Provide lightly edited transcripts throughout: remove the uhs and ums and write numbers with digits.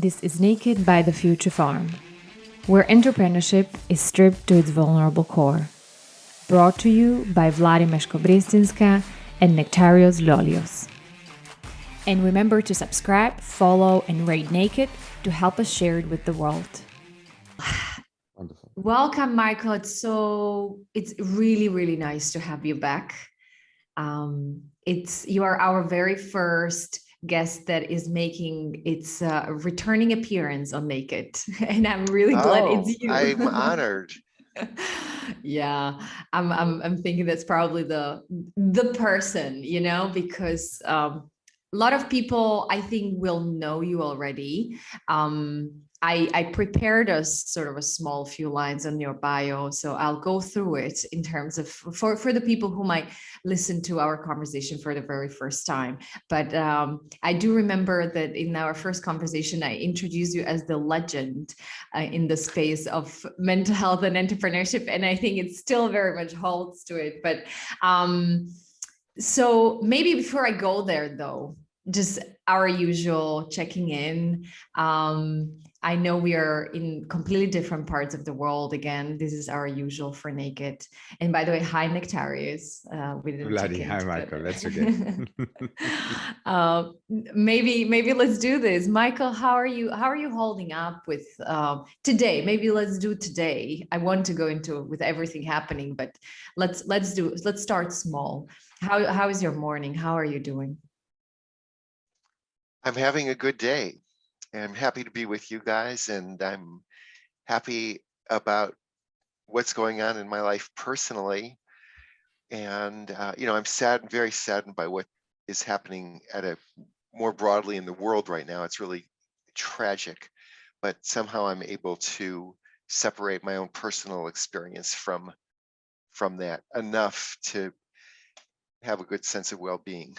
This is Naked by the Future Farm, where entrepreneurship is stripped to its vulnerable core. Brought to you by Vladi and Nektarios Lolios. And remember to subscribe, follow, and rate Naked to help us share it with the world. Wonderful. Welcome, Michael. It's really, really nice to have you back. You are our very first guest that is making its returning appearance on Naked, and I'm really glad it's you. I'm honored. Yeah, I'm thinking that's probably the person, because a lot of people I think will know you already. I prepared us sort of a small few lines on your bio, so I'll go through it in terms of for the people who might listen to our conversation for the very first time. But I do remember that in our first conversation, I introduced you as the legend in the space of mental health and entrepreneurship, and I think it still very much holds to it. But so maybe before I go there, though, just our usual checking in. I know we are in completely different parts of the world. Again, this is our usual for Naked. And by the way, hi, Nektarios. We didn't Vladi, hi, Michael. That's okay. Maybe let's do this. Michael, how are you holding up with today? Maybe let's do today. I want to go into with everything happening, but let's start small. How is your morning? How are you doing? I'm having a good day. I'm happy to be with you guys, and I'm happy about what's going on in my life personally. And I'm very saddened by what is happening more broadly in the world right now. It's really tragic, but somehow I'm able to separate my own personal experience from that enough to have a good sense of well-being.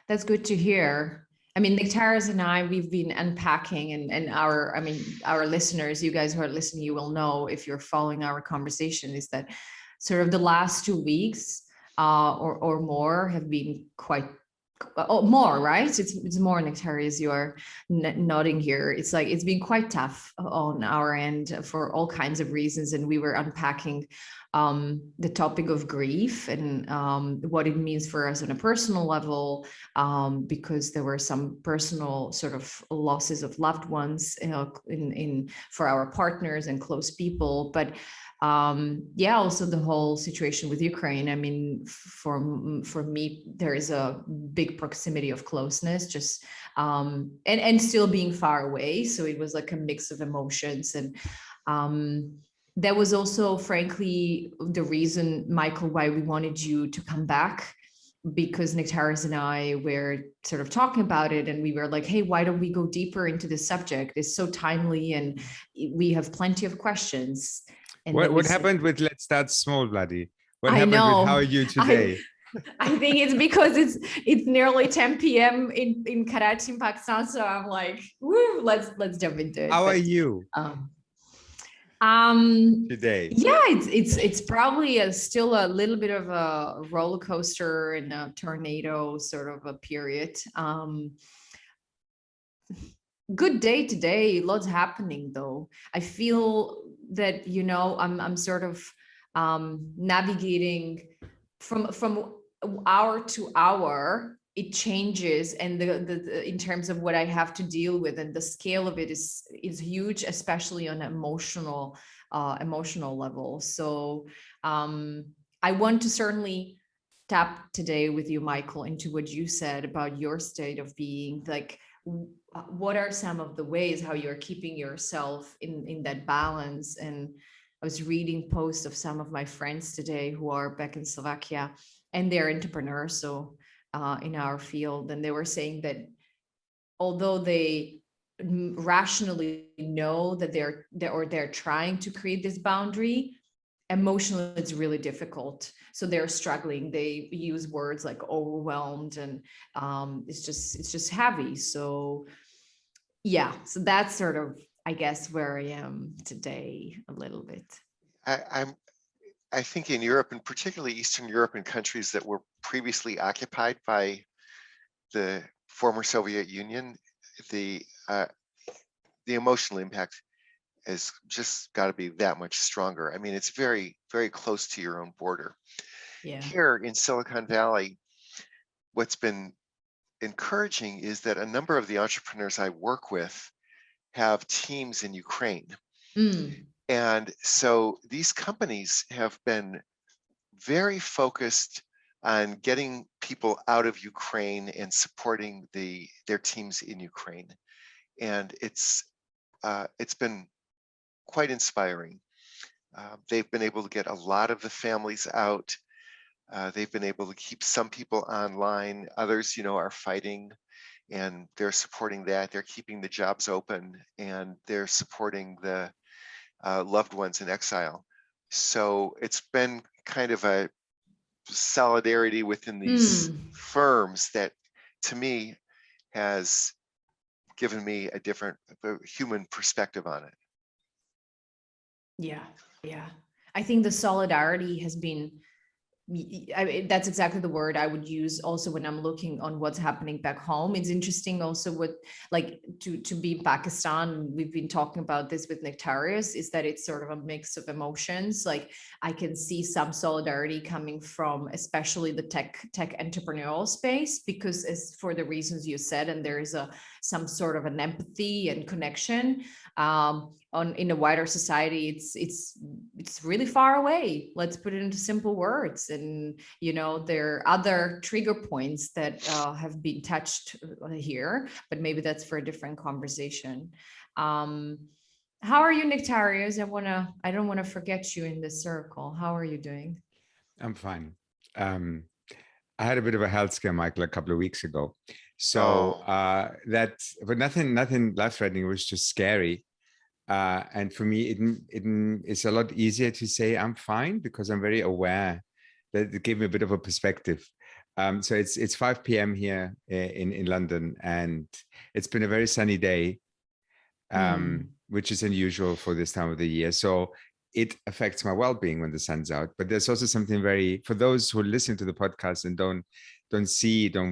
That's good to hear. I mean, Nektarios and I, we've been unpacking and our listeners, you guys who are listening, you will know if you're following our conversation, is that sort of the last 2 weeks or more have been quite more, right? It's more, Nektarios, you are nodding here. It's like it's been quite tough on our end for all kinds of reasons, and we were unpacking the topic of grief and what it means for us on a personal level, because there were some personal sort of losses of loved ones, for our partners and close people, but also the whole situation with Ukraine. I mean, for me, there is a big proximity of closeness, just and still being far away. So it was like a mix of emotions, and that was also, frankly, the reason, Michael, why we wanted you to come back, because Nektarios and I were sort of talking about it, and we were like, hey, why don't we go deeper into this subject? It's so timely, and we have plenty of questions. And what happened with Let's Start Small, Vladi? What happened with how are you today? I think it's because it's nearly 10 p.m. in Karachi, in Pakistan. So I'm like, woo, let's jump into it. How are you? Today? Yeah, it's probably still a little bit of a roller coaster and a tornado sort of a period. Good day today, lots happening though. I feel that I'm sort of navigating from hour to hour. It changes, and the in terms of what I have to deal with, and the scale of it is huge, especially on emotional level. So I want to certainly tap today with you, Michael, into what you said about your state of being. Like, what are some of the ways how you're keeping yourself in that balance? And I was reading posts of some of my friends today who are back in Slovakia, and they're entrepreneurs, so in our field, and they were saying that although they rationally know that they're trying to create this boundary, emotionally it's really difficult. So they're struggling. They use words like overwhelmed, and it's just heavy. So yeah, so that's sort of, I guess, where I am today a little bit. I think in Europe, and particularly Eastern Europe, and countries that were previously occupied by the former Soviet Union, the emotional impact has just got to be that much stronger. I mean, it's very, very close to your own border. Yeah. Here in Silicon Valley, what's been encouraging is that a number of the entrepreneurs I work with have teams in Ukraine. And so these companies have been very focused on getting people out of Ukraine and supporting their teams in Ukraine. And it's been quite inspiring. They've been able to get a lot of the families out. They've been able to keep some people online. Others, are fighting, and they're supporting that. They're keeping the jobs open, and they're supporting the loved ones in exile. So it's been kind of a solidarity within these firms that, to me, has given me a different human perspective on it. Yeah. I think the solidarity has been, that's exactly the word I would use also when I'm looking on what's happening back home. It's interesting also to be in Pakistan. We've been talking about this with Nektarios, is that it's sort of a mix of emotions. Like I can see some solidarity coming from especially the tech entrepreneurial space, because as for the reasons you said, and there is some sort of an empathy and connection. In a wider society, it's really far away. Let's put it into simple words. And there are other trigger points that have been touched here, but maybe that's for a different conversation. How are you, Nektarios? I don't want to forget you in this circle. How are you doing? I'm fine. I had a bit of a health scare, Michael, a couple of weeks ago. So but nothing life-threatening. It was just scary. And for me, it's a lot easier to say I'm fine because I'm very aware that it gave me a bit of a perspective. So it's 5 p.m. here in London, and it's been a very sunny day, which is unusual for this time of the year. So it affects my well-being when the sun's out. But there's also something for those who listen to the podcast and don't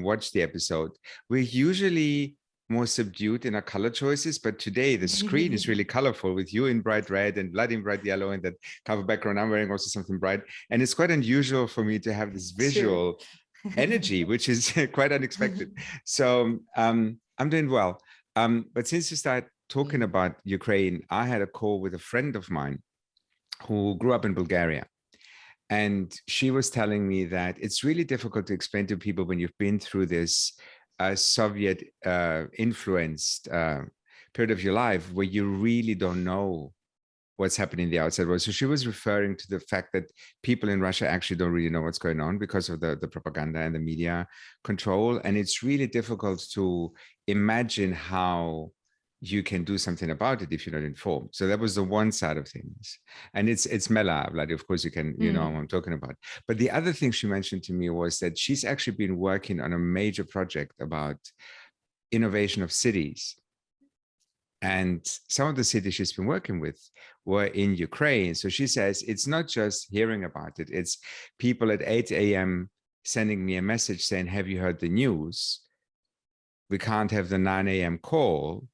watch the episode, we're usually more subdued in our color choices, but today the screen is really colorful with you in bright red and Vladi in bright yellow, and that cover background I'm wearing also something bright. And it's quite unusual for me to have this visual energy, which is quite unexpected. So I'm doing well. But since you start talking about Ukraine, I had a call with a friend of mine who grew up in Bulgaria. And she was telling me that it's really difficult to explain to people when you've been through this Soviet influenced period of your life where you really don't know what's happening in the outside world. So she was referring to the fact that people in Russia actually don't really know what's going on because of the propaganda and the media control. And it's really difficult to imagine how you can do something about it if you're not informed. So that was the one side of things. And it's Mela, Vladi, of course, you know what I'm talking about. But the other thing she mentioned to me was that she's actually been working on a major project about innovation of cities. And some of the cities she's been working with were in Ukraine. So she says, it's not just hearing about it. It's people at 8 a.m. sending me a message saying, have you heard the news? We can't have the 9 a.m. call.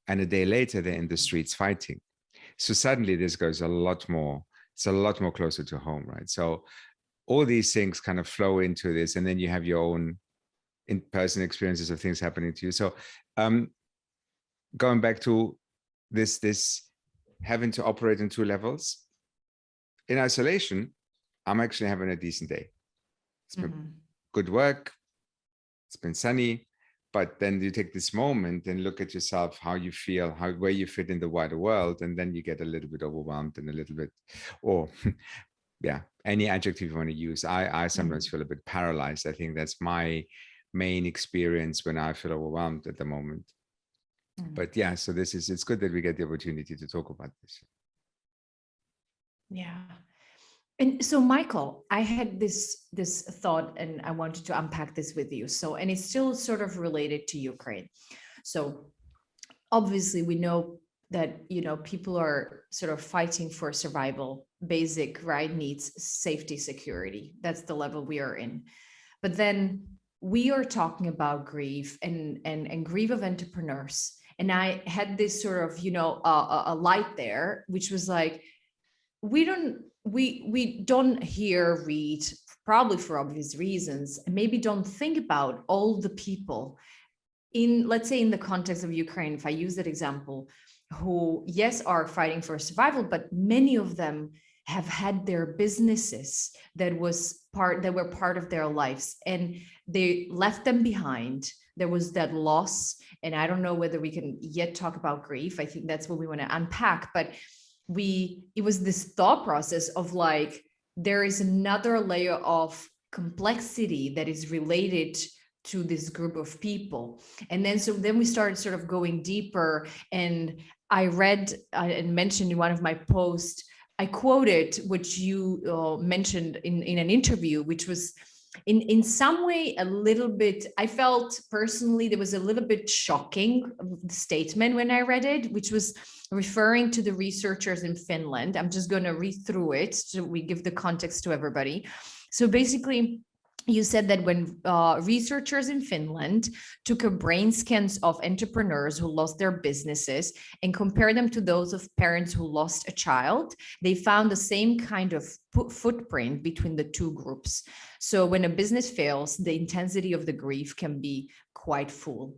And a day later, they're in the streets fighting. So suddenly this goes a lot more closer to home, right? So all these things kind of flow into this, and then you have your own in-person experiences of things happening to you. So going back to this having to operate in two levels, in isolation, I'm actually having a decent day. It's been good work. It's been sunny. But then you take this moment and look at yourself, how you feel, where you fit in the wider world, and then you get a little bit overwhelmed and a little bit, or yeah, any adjective you want to use. I sometimes feel a bit paralyzed. I think that's my main experience when I feel overwhelmed at the moment. But yeah, so it's good that we get the opportunity to talk about this. Yeah. And so, Michael, I had this thought, and I wanted to unpack this with you. So, and it's still sort of related to Ukraine. So, obviously, we know that people are sort of fighting for survival, basic needs, safety, security. That's the level we are in. But then we are talking about grief and grief of entrepreneurs. And I had this sort of, a light there, which was like, we don't hear, read, probably for obvious reasons, and maybe don't think about all the people in, let's say, in the context of Ukraine, if I use that example, who, yes, are fighting for survival, but many of them have had their businesses that were part of their lives, and they left them behind. There was that loss, and I don't know whether we can yet talk about grief. I think that's what we want to unpack, but it was this thought process of like, there is another layer of complexity that is related to this group of people. And then we started sort of going deeper, and I read and mentioned in one of my posts, I quoted what you mentioned in an interview, which was in some way a little bit, I felt personally there was a little bit shocking statement when I read it, which was referring to the researchers in Finland. I'm just going to read through it so we give the context to everybody. So basically, you said that when researchers in Finland took a brain scans of entrepreneurs who lost their businesses and compared them to those of parents who lost a child, they found the same kind of footprint between the two groups. So when a business fails, the intensity of the grief can be quite full.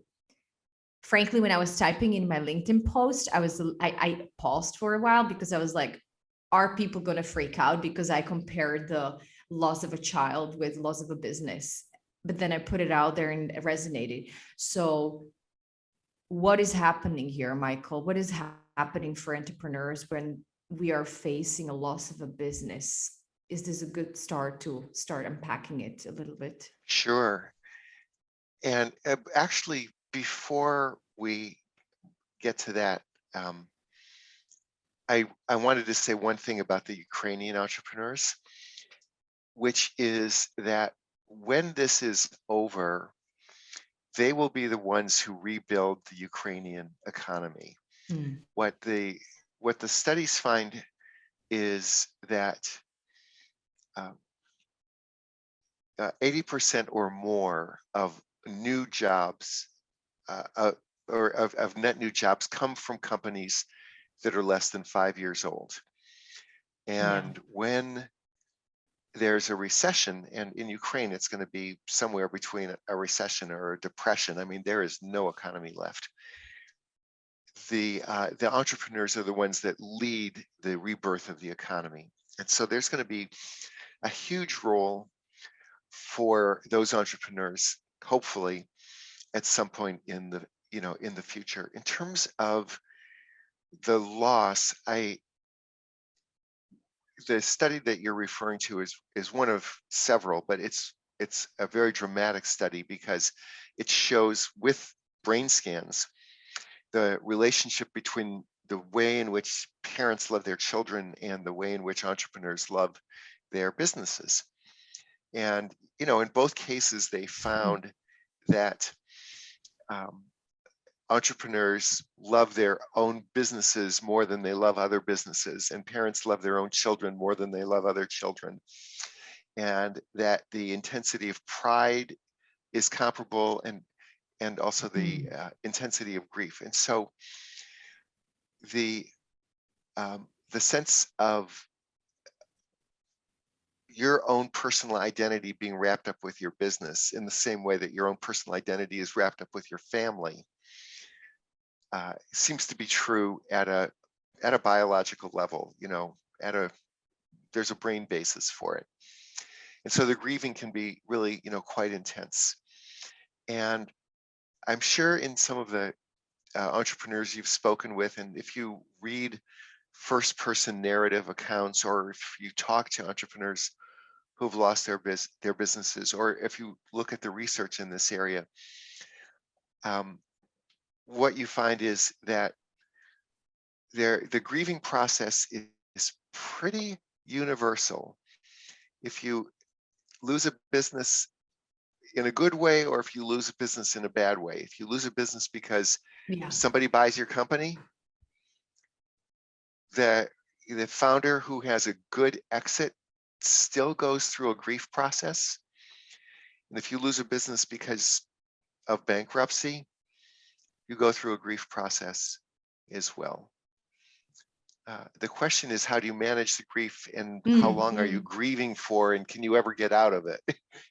Frankly, when I was typing in my LinkedIn post, I paused for a while because I was like, are people going to freak out because I compared the loss of a child with loss of a business? But then I put it out there and it resonated. So what is happening here, Michael? What is happening for entrepreneurs when we are facing a loss of a business? Is this a good start to start unpacking it a little bit? Sure. And actually, before we get to that, I wanted to say one thing about the Ukrainian entrepreneurs, which is that when this is over, they will be the ones who rebuild the Ukrainian economy. Mm. What the studies find is that 80% or more of new jobs or of net new jobs come from companies that are less than 5 years old. And when there's a recession, and in Ukraine, it's going to be somewhere between a recession or a depression. I mean, there is no economy left. The entrepreneurs are the ones that lead the rebirth of the economy. And so there's going to be a huge role for those entrepreneurs, hopefully, at some point in the future. In terms of the loss, the study that you're referring to is one of several, but it's a very dramatic study because it shows with brain scans the relationship between the way in which parents love their children and the way in which entrepreneurs love their businesses. And in both cases, they found that entrepreneurs love their own businesses more than they love other businesses, and parents love their own children more than they love other children, and that the intensity of pride is comparable, and also the intensity of grief. And so the sense of your own personal identity being wrapped up with your business in the same way that your own personal identity is wrapped up with your family seems to be true at a biological level. There's a brain basis for it. And so the grieving can be really, quite intense. And I'm sure in some of the entrepreneurs you've spoken with, and if you read first-person narrative accounts, or if you talk to entrepreneurs who've lost their businesses, or if you look at the research in this area, what you find is that the grieving process is pretty universal. If you lose a business in a good way, or if you lose a business in a bad way. If you lose a business because somebody buys your company, the founder who has a good exit still goes through a grief process. And if you lose a business because of bankruptcy, you go through a grief process as well. The question is, how do you manage the grief, and how long are you grieving for, and can you ever get out of it?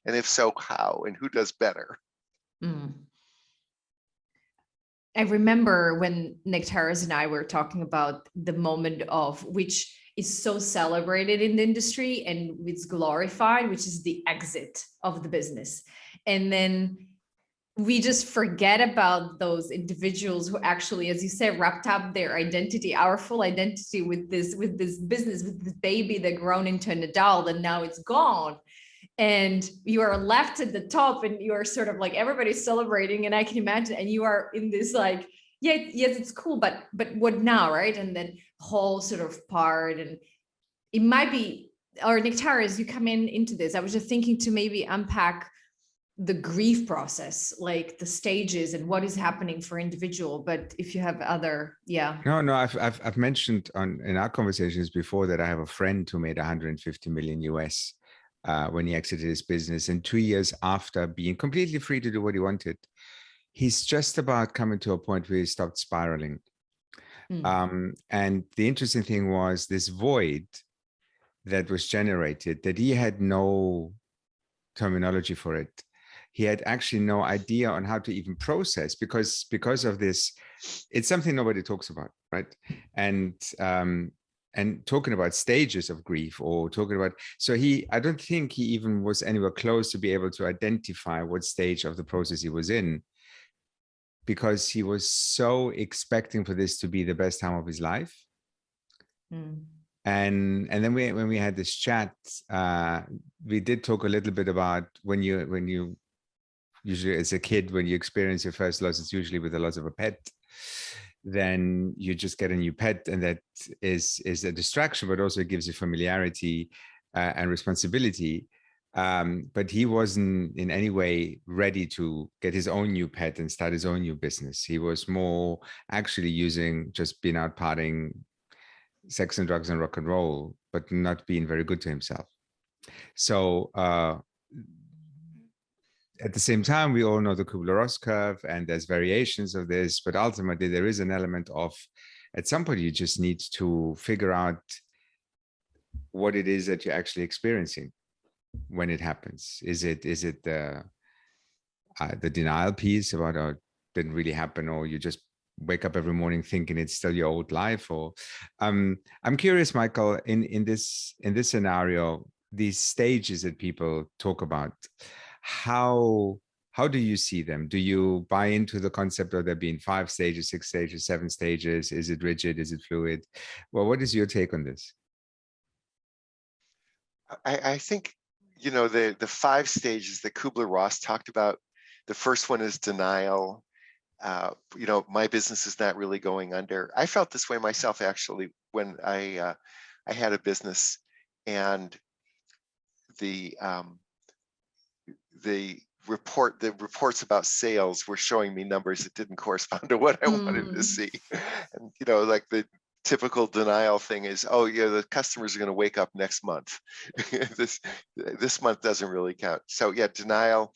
And if so, how, and who does better? I remember when Nektarios and I were talking about the moment of which is so celebrated in the industry and it's glorified, which is the exit of the business. And then we just forget about those individuals who actually, as you said, wrapped up their identity, our full identity with this business, with this baby that grown into an adult, and now it's gone. And you are left at the top, and you are sort of like, everybody's celebrating, and I can imagine, and you are in this like, yes, it's cool, but what now, right? And then whole sort of part, and it might be, or Nektarios, you come into this. I was just thinking to maybe unpack the grief process, like the stages and what is happening for individual. But if you have other, No, I've mentioned in our conversations before that I have a friend who made 150 million US when he exited his business, and 2 years after being completely free to do what he wanted, he's just about coming to a point where he stopped spiraling. And the interesting thing was this void that was generated, that he had no terminology for it. He had actually no idea on how to even process, because of this, it's something nobody talks about, right? And talking about stages of grief, or talking about, so I don't think he even was anywhere close to be able to identify what stage of the process he was in, because he was so expecting for this to be the best time of his life. And then when we had this chat, we did talk a little bit about when you usually as a kid, when you experience your first loss, it's usually with the loss of a pet. Then you just get a new pet, and that is a distraction, but also it gives you familiarity and responsibility. But he wasn't in any way ready to get his own new pet and start his own new business. He was more actually using just being out partying, sex and drugs and rock and roll, but not being very good to himself. So at the same time, we all know the Kubler-Ross curve, and there's variations of this, but ultimately there is an element of, at some point, you just need to figure out what it is that you're actually experiencing when it happens. Is it the denial piece about, oh, it didn't really happen, or you just wake up every morning thinking it's still your old life? Or I'm curious, Michael, in this scenario, these stages that people talk about, how do you see them? Do you buy into the concept of there being 5 stages, 6 stages, 7 stages? Is it rigid? Is it fluid? Well, what is your take on this? I think, the 5 stages that Kubler-Ross talked about, the first one is denial. My business is not really going under. I felt this way myself, actually, when I had a business, and the reports about sales were showing me numbers that didn't correspond to what I wanted to see. And like the typical denial thing is, oh yeah, the customers are going to wake up next month. this month doesn't really count. So yeah, denial.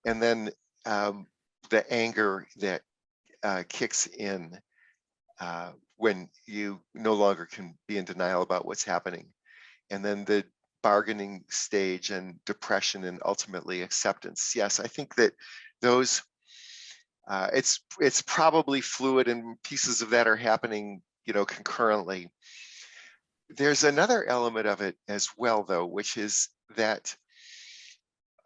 And then the anger that kicks in when you no longer can be in denial about what's happening. And then the bargaining stage, and depression, and ultimately acceptance. Yes, I think that those, it's probably fluid, and pieces of that are happening, concurrently. There's another element of it as well, though, which is that,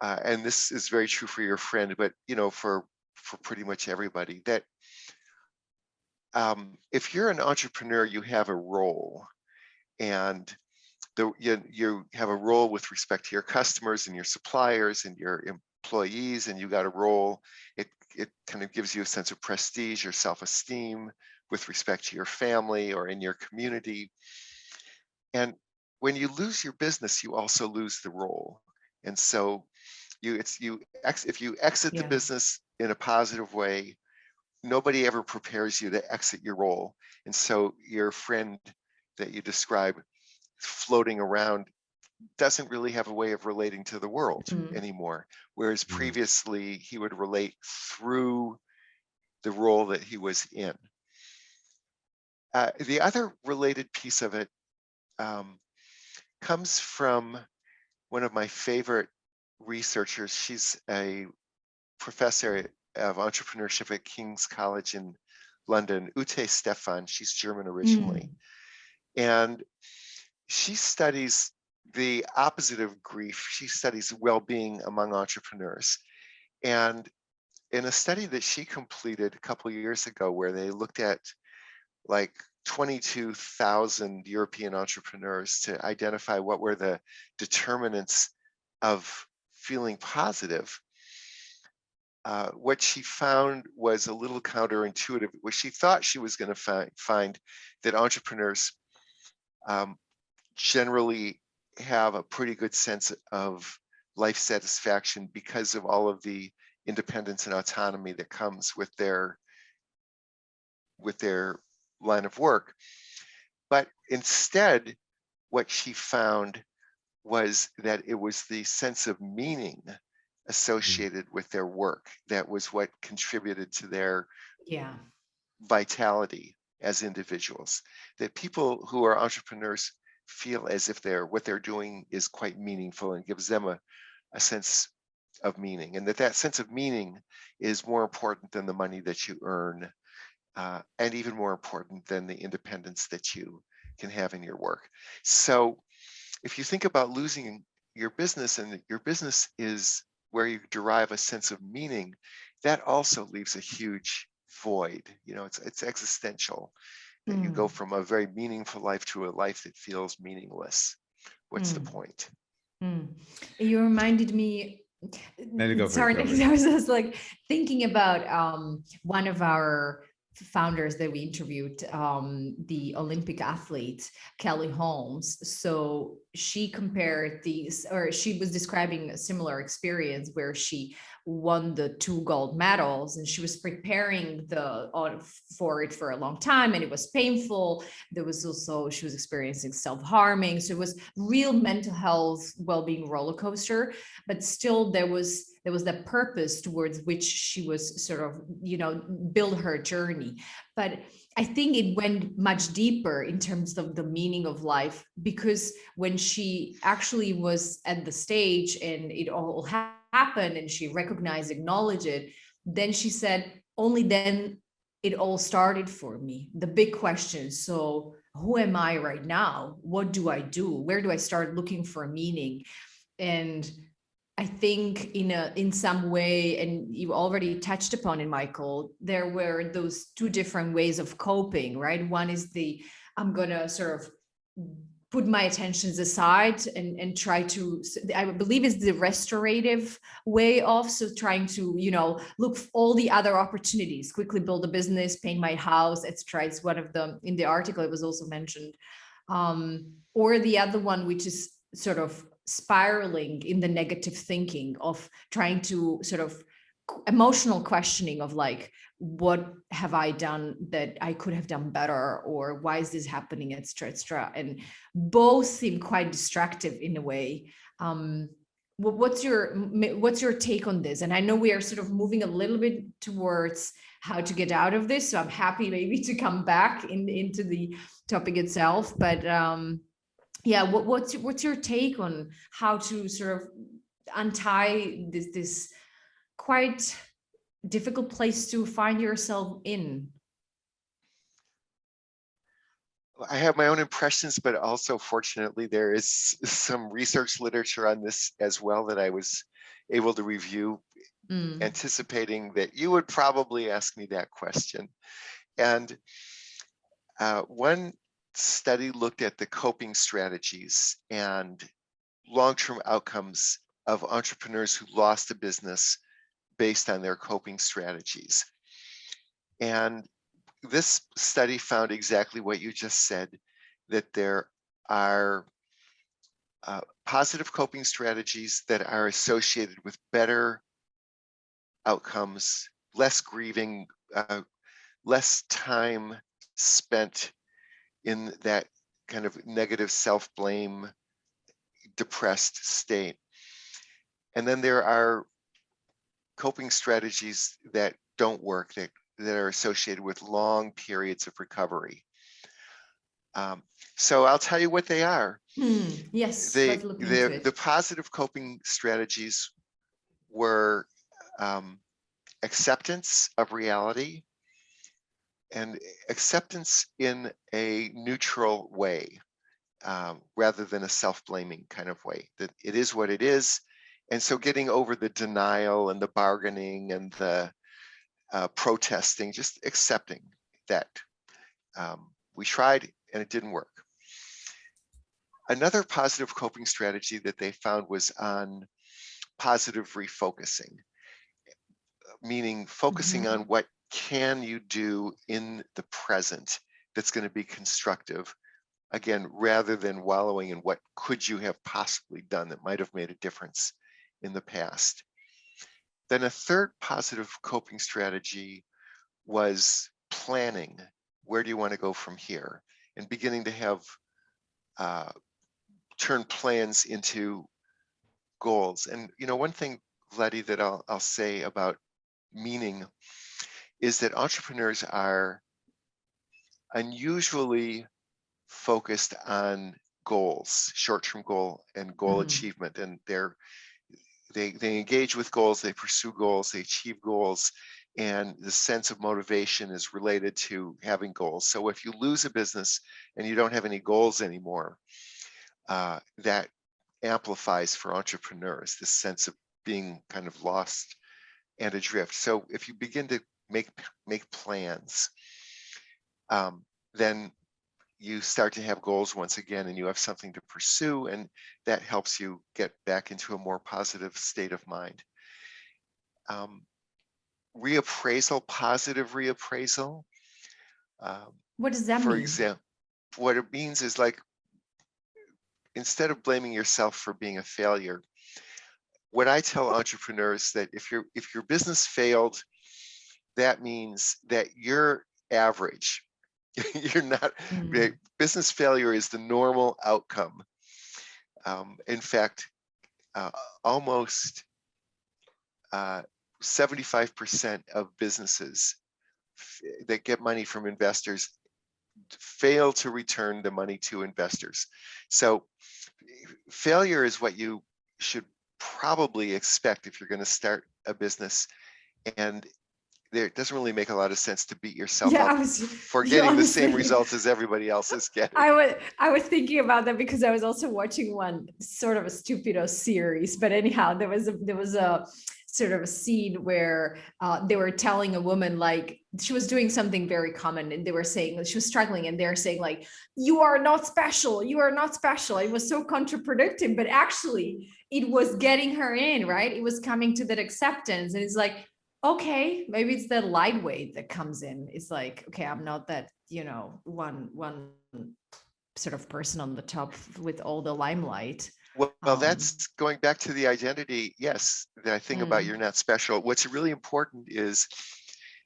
and this is very true for your friend, but for pretty much everybody, that if you're an entrepreneur, you have a role, and you have a role with respect to your customers and your suppliers and your employees, and you got a role. It kind of gives you a sense of prestige or self-esteem with respect to your family or in your community. And when you lose your business, you also lose the role. And so if you exit the business in a positive way, nobody ever prepares you to exit your role. And so your friend that you describe floating around doesn't really have a way of relating to the world anymore, whereas previously he would relate through the role that he was in. The other related piece of it comes from one of my favorite researchers. She's a professor of entrepreneurship at King's College in London, Ute Stefan. She's German originally. And she studies the opposite of grief. She studies well-being among entrepreneurs. And in a study that she completed a couple of years ago, where they looked at like 22,000 European entrepreneurs to identify what were the determinants of feeling positive, what she found was a little counterintuitive. What she thought she was going to find that entrepreneurs generally have a pretty good sense of life satisfaction because of all of the independence and autonomy that comes with their line of work. But instead, what she found was that it was the sense of meaning associated with their work that was what contributed to their vitality as individuals. That people who are entrepreneurs feel as if what they're doing is quite meaningful and gives them a sense of meaning, and that sense of meaning is more important than the money that you earn, and even more important than the independence that you can have in your work. So if you think about losing your business, and your business is where you derive a sense of meaning, that also leaves a huge void. You know, it's existential. That you go from a very meaningful life to a life that feels meaningless. What's the point? You reminded me. Sorry, I was like thinking about one of our founders that we interviewed, the Olympic athlete Kelly Holmes. So she compared these, or she was describing a similar experience where she won the 2 gold medals, and she was preparing for it for a long time, and it was painful. There was also, she was experiencing self-harming, so it was real mental health well-being roller coaster. But still, there was that purpose towards which she was sort of, build her journey. But I think it went much deeper in terms of the meaning of life, because when she actually was at the stage and it all happened and she recognized, acknowledged it, then she said, only then it all started for me. The big question. So who am I right now? What do I do? Where do I start looking for meaning? And I think in some way, and you already touched upon it, Michael, there were those 2 different ways of coping, right? One is I'm going to sort of put my attentions aside and try to, I believe is the restorative way of, so trying to, look for all the other opportunities, quickly build a business, paint my house, etc. It's one of them in the article, it was also mentioned. Or the other one, which is sort of spiraling in the negative thinking of trying to sort of emotional questioning of like, what have I done that I could have done better, or why is this happening, etc. And both seem quite destructive in a way. What's your take on this? And I know we are sort of moving a little bit towards how to get out of this, so I'm happy maybe to come back into the topic itself. But what's your take on how to sort of untie this quite difficult place to find yourself in? I have my own impressions, but also fortunately there is some research literature on this as well that I was able to review, anticipating that you would probably ask me that question. And one study looked at the coping strategies and long-term outcomes of entrepreneurs who lost a business based on their coping strategies. And this study found exactly what you just said, that there are positive coping strategies that are associated with better outcomes, less grieving, less time spent in that kind of negative self-blame, depressed state. And then there are coping strategies that don't work, that are associated with long periods of recovery. So I'll tell you what they are. Yes, let's look into it. The positive coping strategies were acceptance of reality, and acceptance in a neutral way, rather than a self-blaming kind of way, that it is what it is. And so getting over the denial and the bargaining and the protesting, just accepting that we tried and it didn't work. Another positive coping strategy that they found was on positive refocusing, meaning focusing on what can you do in the present that's going to be constructive, again, rather than wallowing in what could you have possibly done that might have made a difference in the past. Then a third positive coping strategy was planning. Where do you want to go from here? And beginning to have turn plans into goals. And one thing, Vladi, that I'll say about meaning is that entrepreneurs are unusually focused on goals, short-term goal and goal achievement, and they engage with goals, they pursue goals, they achieve goals, and the sense of motivation is related to having goals. So if you lose a business and you don't have any goals anymore, that amplifies for entrepreneurs this sense of being kind of lost and adrift. So if you begin to make plans, then you start to have goals once again, and you have something to pursue, and that helps you get back into a more positive state of mind. Reappraisal, positive reappraisal. What does that mean? For example, what it means is, like, instead of blaming yourself for being a failure, what I tell entrepreneurs, that if your business failed, that means that you're average. You're not, business failure is the normal outcome. In fact, almost 75% of businesses that get money from investors fail to return the money to investors. So failure is what you should probably expect if you're going to start a business, and it doesn't really make a lot of sense to beat yourself up for getting the same results as everybody else is getting. I was thinking about that because I was also watching one sort of a stupido series, but anyhow, there was a sort of a scene where they were telling a woman, like, she was doing something very common, and they were saying she was struggling, and they're saying, like, you are not special, you are not special. It was so contradictory, but actually it was getting her in, right? It was coming to that acceptance, and it's like, okay, maybe it's that lightweight that comes in. It's like, okay, I'm not that, one sort of person on the top with all the limelight. Well, that's going back to the identity. Yes, that thing about you're not special. What's really important is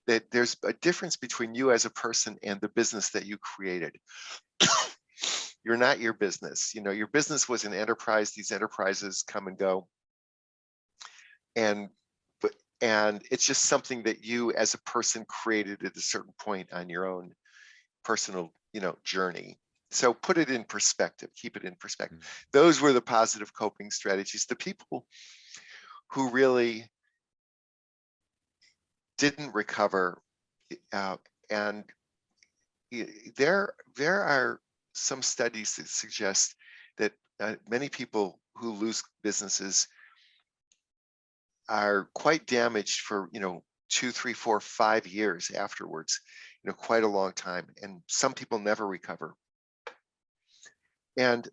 that there's a difference between you as a person and the business that you created. You're not your business. Your business was an enterprise. These enterprises come and go. And it's just something that you as a person created at a certain point on your own personal, journey. So put it in perspective, keep it in perspective. Those were the positive coping strategies. The people who really didn't recover, and there are some studies that suggest that many people who lose businesses are quite damaged for 2, 3, 4, 5 years afterwards, quite a long time, and some people never recover. And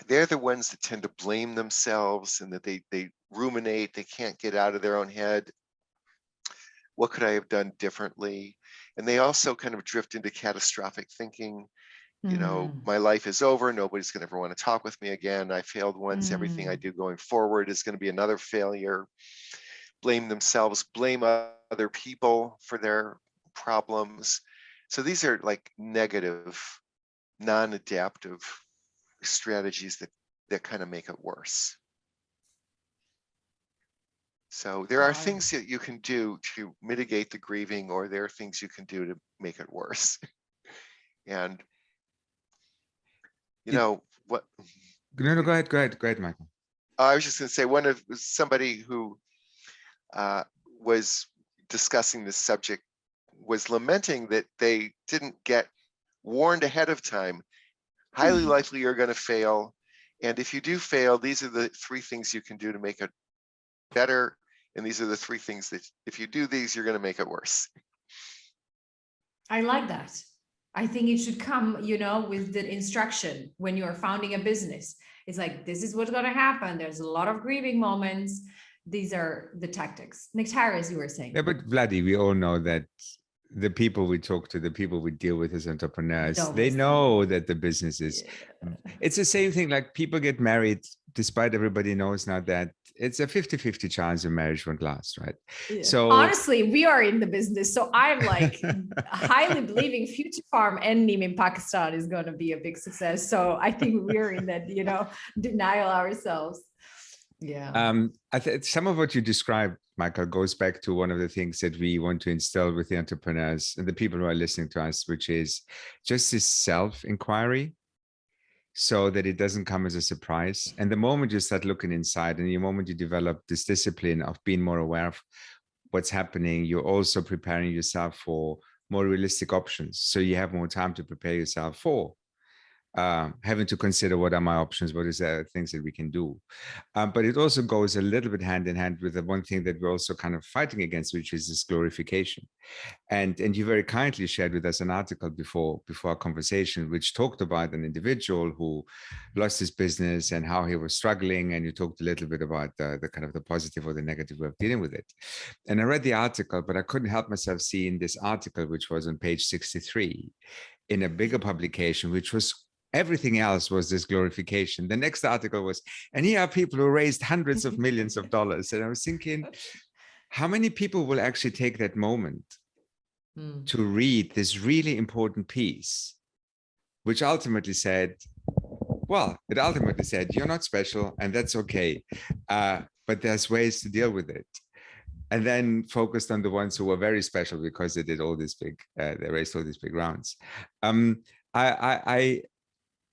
they're the ones that tend to blame themselves, and that they ruminate, they can't get out of their own head. What could I have done differently? And they also kind of drift into catastrophic thinking. My life is over. Nobody's going to ever want to talk with me again. I failed once. Everything I do going forward is going to be another failure. Blame themselves, blame other people for their problems. So these are like negative, non-adaptive strategies that kind of make it worse. So there are things that you can do to mitigate the grieving, or there are things you can do to make it worse. And you know what? No, go ahead, Michael. I was just going to say, somebody who was discussing this subject was lamenting that they didn't get warned ahead of time. Highly likely you're going to fail, and if you do fail, these are the 3 things you can do to make it better, and these are the 3 things that if you do these, you're going to make it worse. I like that. I think it should come, with the instruction when you are founding a business. It's like, this is what's going to happen. There's a lot of grieving moments. These are the tactics. Nektarios, you were saying. Yeah, but Vladi, we all know that the people we talk to, the people we deal with as entrepreneurs, they know that the business is, it's the same thing. Like, people get married, despite everybody knows now that it's a 50-50 chance a marriage won't last, right? Yeah. So honestly, we are in the business. So I'm like highly believing Future Farm and Neem in Pakistan is going to be a big success. So I think we're in that, denial ourselves. Yeah. Some of what you described, Michael, goes back to one of the things that we want to instill with the entrepreneurs and the people who are listening to us, which is just this self-inquiry, so that it doesn't come as a surprise. And the moment you start looking inside, and the moment you develop this discipline of being more aware of what's happening, you're also preparing yourself for more realistic options. So you have more time to prepare yourself for having to consider, what are my options, what is the things that we can do. But it also goes a little bit hand in hand with the one thing that we're also kind of fighting against, which is this glorification. And you very kindly shared with us an article before our conversation, which talked about an individual who lost his business and how he was struggling. And you talked a little bit about the kind of the positive or the negative way of dealing with it. And I read the article, but I couldn't help myself seeing this article, which was on page 63 in a bigger publication, which was everything else was this glorification. The next article was, and here are people who raised hundreds of millions of dollars. And I was thinking, how many people will actually take that moment to read this really important piece, which ultimately said, you're not special, and that's okay. But there's ways to deal with it. And then focused on the ones who were very special because they did all these they raised all these big rounds. I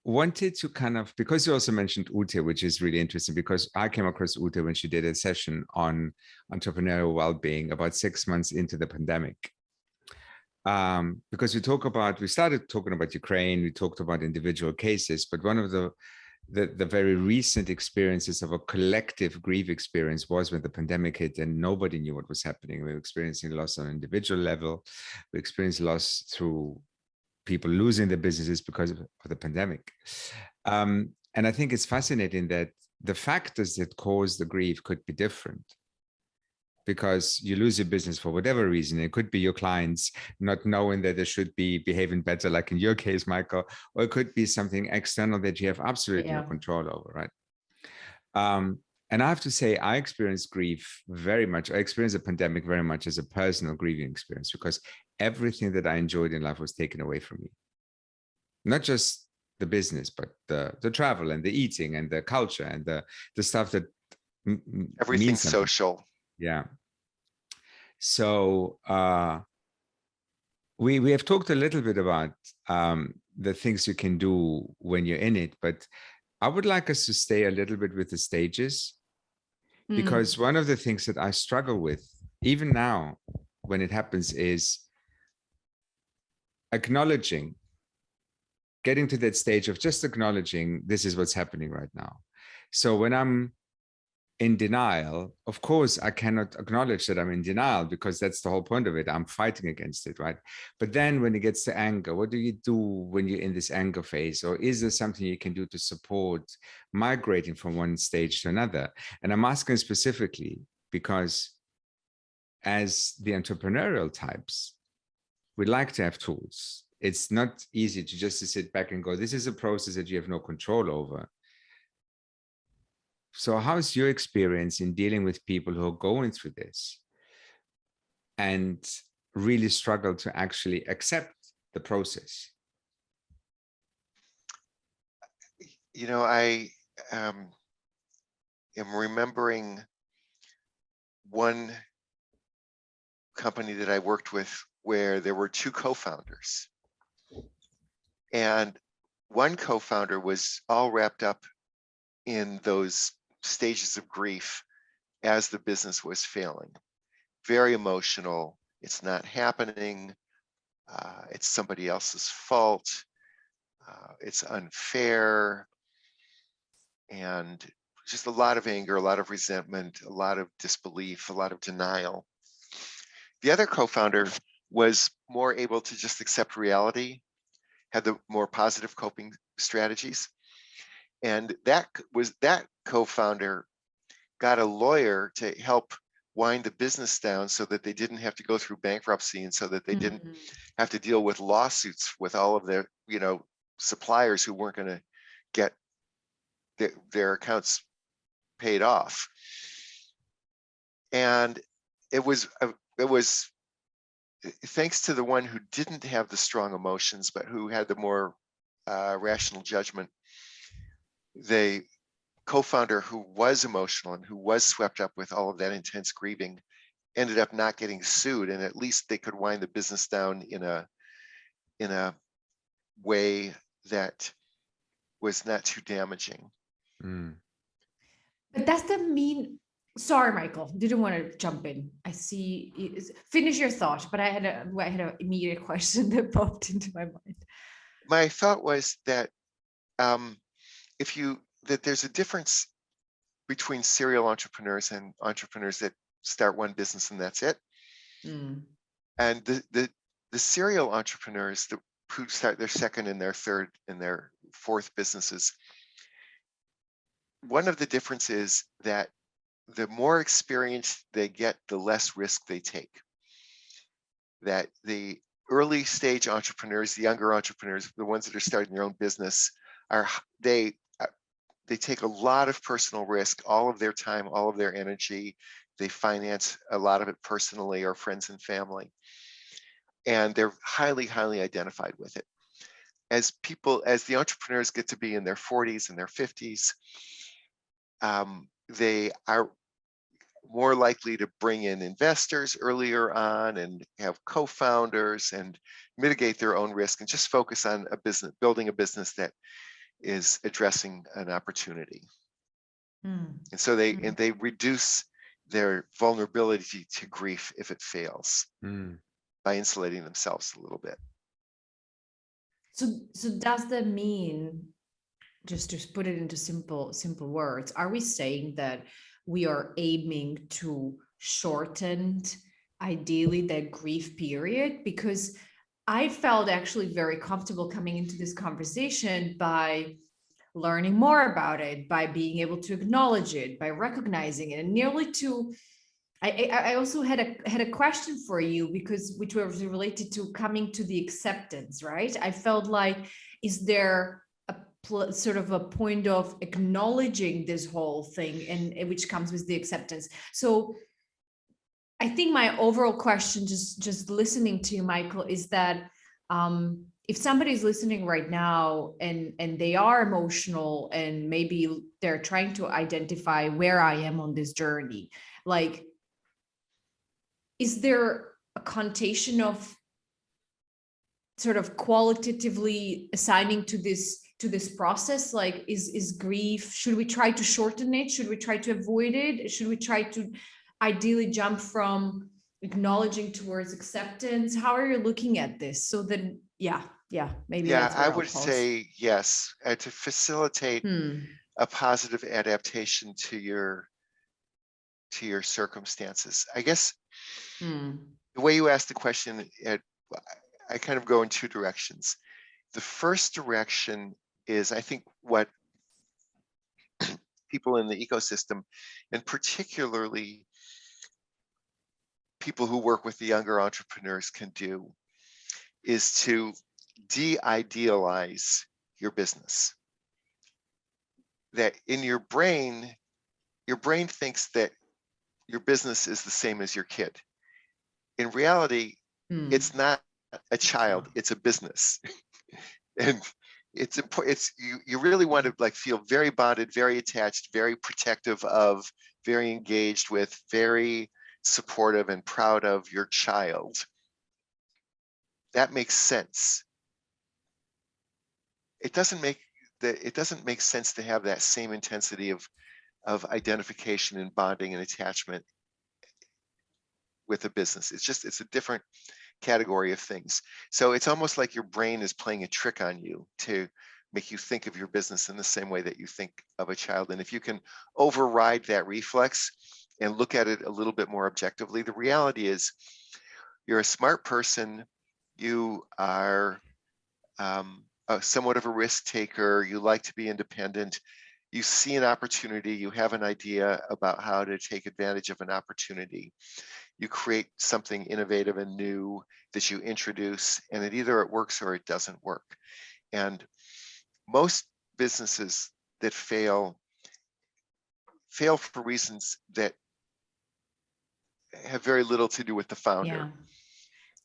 wanted to kind of, because you also mentioned Ute, which is really interesting, because I came across Ute when she did a session on entrepreneurial well-being about 6 months into the pandemic. Because we started talking about Ukraine, we talked about individual cases, but one of the very recent experiences of a collective grief experience was when the pandemic hit and nobody knew what was happening. We were experiencing loss on an individual level. We experienced loss through people losing their businesses because of the pandemic. And I think it's fascinating that the factors that cause the grief could be different, because you lose your business for whatever reason. It could be your clients not knowing that they should be behaving better, like in your case, Michael, or it could be something external that you have absolutely no control over, right? And I have to say, I experienced grief very much. I experienced the pandemic very much as a personal grieving experience, because everything that I enjoyed in life was taken away from me. Not just the business, but the travel and the eating and the culture and the stuff that everything's social. Yeah. So we have talked a little bit about the things you can do when you're in it, but I would like us to stay a little bit with the stages, because one of the things that I struggle with, even now when it happens, is acknowledging, getting to that stage of just acknowledging this is what's happening right now. So when I'm in denial, of course, I cannot acknowledge that I'm in denial, because that's the whole point of it. I'm fighting against it, right? But then when it gets to anger, what do you do when you're in this anger phase? Or is there something you can do to support migrating from one stage to another? And I'm asking specifically because as the entrepreneurial types, we like to have tools. It's not easy to just sit back and go, this is a process that you have no control over. So how's your experience in dealing with people who are going through this and really struggle to actually accept the process? You know, I am remembering one company that I worked with where there were two co-founders, and one co-founder was all wrapped up in those stages of grief as the business was failing. Very emotional. It's not happening. It's somebody else's fault. It's unfair. And just a lot of anger, a lot of resentment, a lot of disbelief, a lot of denial. The other co-founder was more able to just accept reality, had the more positive coping strategies. And that co-founder got a lawyer to help wind the business down so that they didn't have to go through bankruptcy, and so that they didn't have to deal with lawsuits with all of their, suppliers who weren't going to get their accounts paid off. And it was thanks to the one who didn't have the strong emotions, but who had the more rational judgment. The co-founder who was emotional and who was swept up with all of that intense grieving ended up not getting sued, and at least they could wind the business down in a way that was not too damaging. But does that mean, sorry, Michael, didn't want to jump in. I see, finish your thought, but I had an immediate question that popped into my mind. My thought was that that there's a difference between serial entrepreneurs and entrepreneurs that start one business and that's it. And the serial entrepreneurs who start their second and their third and their fourth businesses, one of the differences is that the more experience they get, the less risk they take. That the early stage entrepreneurs, the younger entrepreneurs, the ones that are starting their own business, they take a lot of personal risk, all of their time, all of their energy. They finance a lot of it personally or friends and family. And they're highly, highly identified with it. As the entrepreneurs get to be in their 40s and their 50s, they are more likely to bring in investors earlier on and have co-founders and mitigate their own risk and just focus on building a business that is addressing an opportunity. And so they reduce their vulnerability to grief if it fails by insulating themselves a little bit. So does that mean, just to put it into simple words, are we saying that we are aiming to shorten, ideally, that grief period? Because I felt actually very comfortable coming into this conversation by learning more about it, by being able to acknowledge it, by recognizing it, and nearly to, I also had a question for you, which was related to coming to the acceptance, right? I felt like, is there sort of a point of acknowledging this whole thing, and which comes with the acceptance? So I think my overall question, just listening to you, Michael, is that if somebody's listening right now and they are emotional and maybe they're trying to identify where I am on this journey, like, is there a connotation of sort of qualitatively assigning to this process? Like, is grief, should we try to shorten it? Should we try to avoid it? Should we try to ideally jump from acknowledging towards acceptance? How are you looking at this? So then, maybe that's where I I'll would pause. say yes, to facilitate a positive adaptation to your circumstances. I guess the way you asked the question, I kind of go in two directions. The first direction is, I think, what people in the ecosystem, and particularly people who work with the younger entrepreneurs, can do, is to de-idealize your business. That in your brain thinks that your business is the same as your kid. In reality, it's not a child, it's a business. And it's important. You really want to like feel very bonded, very attached, very protective of, very engaged with, very supportive and proud of your child. That makes sense. It doesn't make sense to have that same intensity of identification and bonding and attachment with a business. It's a different category of things. So it's almost like your brain is playing a trick on you to make you think of your business in the same way that you think of a child. And if you can override that reflex and look at it a little bit more objectively, the reality is you're a smart person. You are somewhat of a risk taker. You like to be independent. You see an opportunity. You have an idea about how to take advantage of an opportunity. You create something innovative and new that you introduce, and either it works or it doesn't work. And most businesses that fail for reasons that have very little to do with the founder.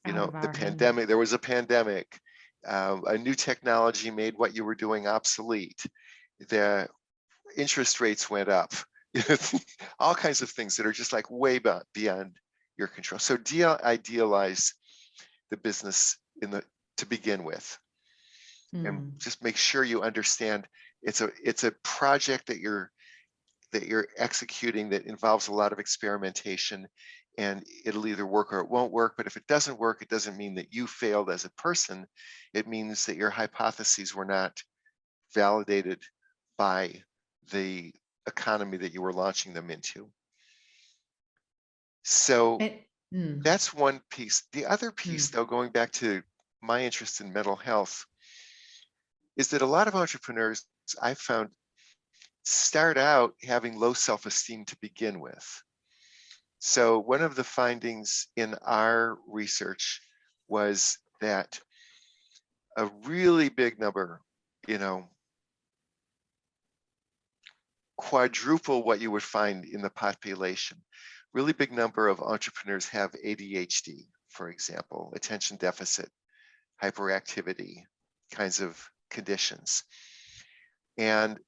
You know, the pandemic, there was a pandemic, a new technology made what you were doing obsolete. The interest rates went up, all kinds of things that are just like way beyond your control. So idealize the business to begin with, and just make sure you understand it's a project that you're executing that involves a lot of experimentation, and it'll either work or it won't work. But if it doesn't work, it doesn't mean that you failed as a person. It means that your hypotheses were not validated by the economy that you were launching them into. So that's one piece. The other piece, though, going back to my interest in mental health, is that a lot of entrepreneurs I've found start out having low self-esteem to begin with. So one of the findings in our research was that a really big number, quadruple what you would find in the population, really big number of entrepreneurs have ADHD, for example, attention deficit, hyperactivity kinds of conditions. And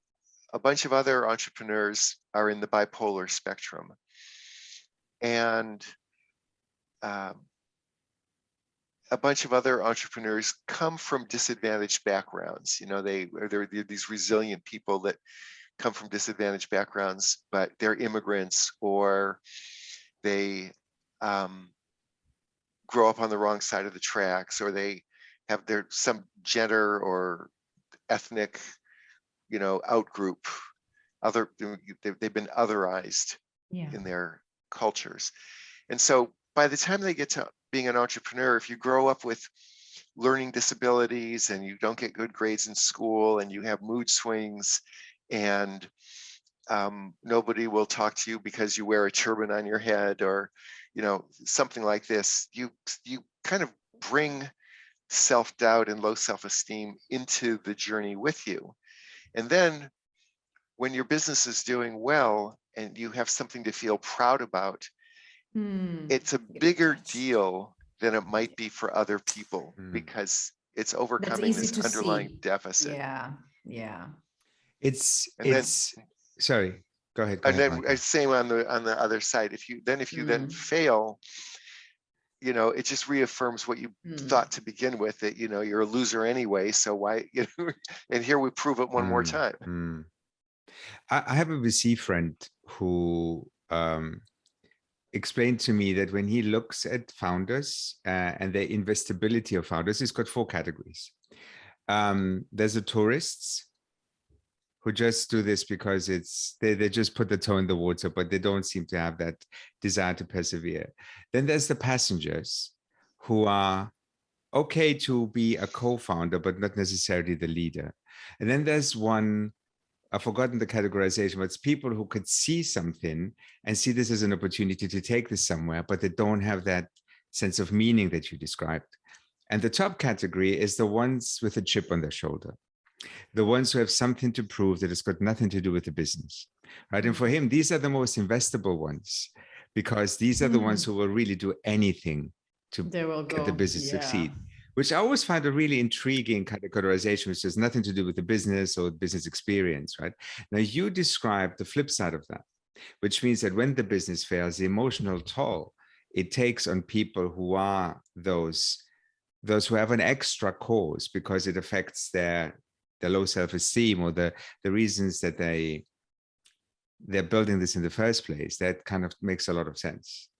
a bunch of other entrepreneurs are in the bipolar spectrum. And a bunch of other entrepreneurs come from disadvantaged backgrounds. They're these resilient people that come from disadvantaged backgrounds, but they're immigrants, or they grow up on the wrong side of the tracks, or they have some gender or ethnic, outgroup. They've been otherized in their cultures. And so by the time they get to being an entrepreneur, if you grow up with learning disabilities and you don't get good grades in school and you have mood swings and nobody will talk to you because you wear a turban on your head, or something like this, you kind of bring self-doubt and low self-esteem into the journey with you. And then when your business is doing well and you have something to feel proud about, it's a bigger deal than it might be for other people, because it's overcoming this underlying deficit. Yeah. Sorry, go ahead. And then same on the other side. If you then fail, it just reaffirms what you thought to begin with, that you're a loser anyway. So why, and here we prove it one more time. I have a VC friend who explained to me that when he looks at founders and the investability of founders, he's got 4 categories. There's the tourists who just do this because they just put the toe in the water, but they don't seem to have that desire to persevere. Then there's the passengers who are okay to be a co-founder, but not necessarily the leader. And then there's one, I've forgotten the categorization, but it's people who could see something and see this as an opportunity to take this somewhere, but they don't have that sense of meaning that you described. And the top category is the ones with a chip on their shoulder, the ones who have something to prove that it's got nothing to do with the business, right? And for him, these are the most investable ones, because these are the ones who will really do anything to get the business succeed. which I always find a really intriguing categorization, which has nothing to do with the business or business experience, right? Now, you describe the flip side of that, which means that when the business fails, the emotional toll it takes on people who are those who have an extra cause because it affects their low self-esteem or the reasons that they're building this in the first place. That kind of makes a lot of sense.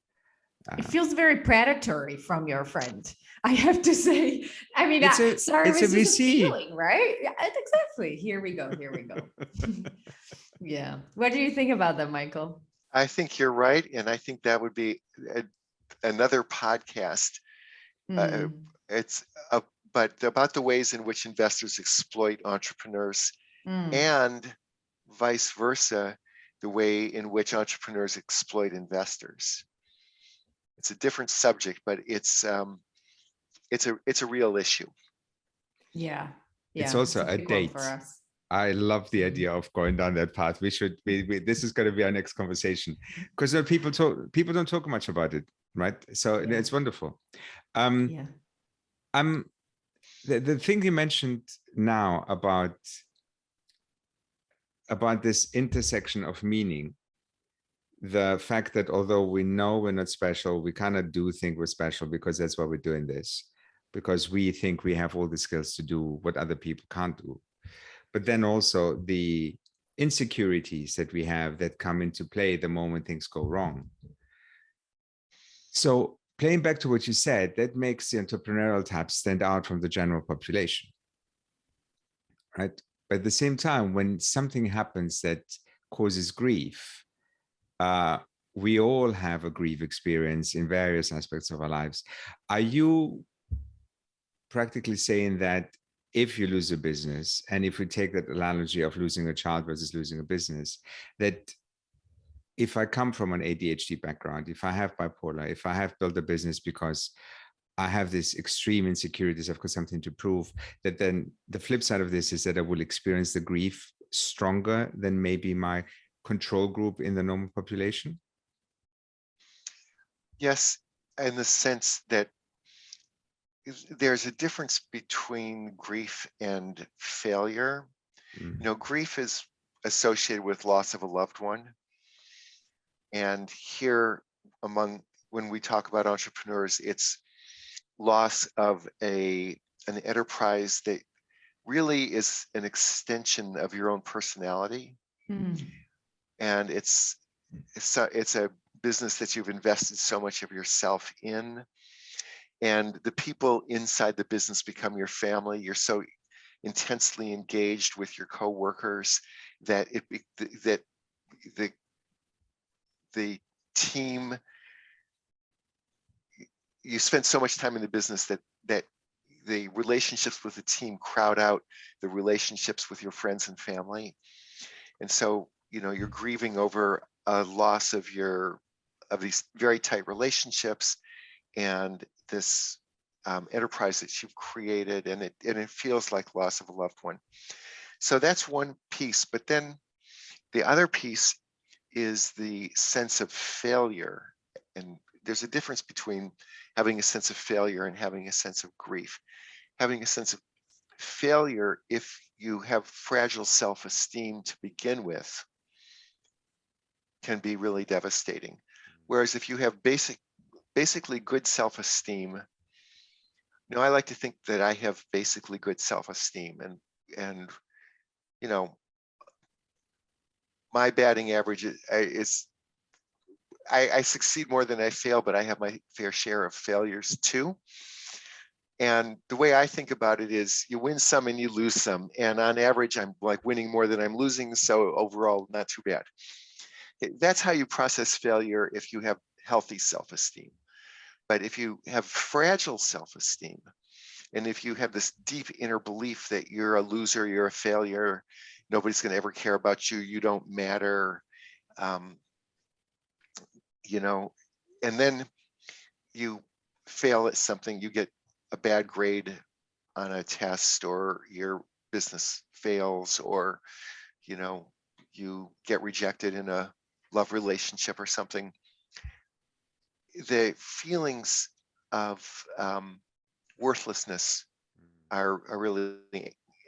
It feels very predatory from your friend, I have to say. I mean, it's a VC feeling, right? Yeah, exactly. Here we go. Yeah. What do you think about that, Michael? I think you're right, and I think that would be another podcast. But about the ways in which investors exploit entrepreneurs, and vice versa, the way in which entrepreneurs exploit investors. It's a different subject, but it's a real issue. Yeah. It's also a date for us. I love the idea of going down that path. We should. This is going to be our next conversation, because people don't talk much about it, right? So it's wonderful. The thing you mentioned now about this intersection of meaning, the fact that although we know we're not special, we kind of do think we're special because that's why we're doing this, because we think we have all the skills to do what other people can't do. But then also the insecurities that we have that come into play the moment things go wrong. So playing back to what you said, that makes the entrepreneurial type stand out from the general population, right? But at the same time, when something happens that causes grief, we all have a grief experience in various aspects of our lives. Are you practically saying that if you lose a business, and if we take that analogy of losing a child versus losing a business, that if I come from an ADHD background, if I have bipolar, if I have built a business because I have this extreme insecurities, I've got something to prove, that then the flip side of this is that I will experience the grief stronger than maybe my control group in the normal population? Yes, in the sense that there's a difference between grief and failure. You know, grief is associated with loss of a loved one. And here when we talk about entrepreneurs, it's loss of an enterprise that really is an extension of your own personality. And it's a business that you've invested so much of yourself in. And the people inside the business become your family. You're so intensely engaged with your coworkers that the team, you spend so much time in the business that the relationships with the team crowd out the relationships with your friends and family. And so, you know, you're grieving over a loss of these very tight relationships and this enterprise that you've created, and it feels like loss of a loved one. So that's one piece. But then the other piece is the sense of failure. And there's a difference between having a sense of failure and having a sense of grief. Having a sense of failure, if you have fragile self-esteem to begin with, can be really devastating. Whereas if you have basically good self-esteem, you know, I like to think that I have basically good self-esteem, and you know, my batting average is I succeed more than I fail, but I have my fair share of failures too. And the way I think about it is you win some and you lose some. And on average, I'm like winning more than I'm losing. So overall, not too bad. That's how you process failure if you have healthy self-esteem. But if you have fragile self-esteem, and if you have this deep inner belief that you're a loser, you're a failure, nobody's going to ever care about you, you don't matter, you know, and then you fail at something, you get a bad grade on a test, or your business fails, or, you know, you get rejected in a love relationship or something. The feelings of worthlessness are really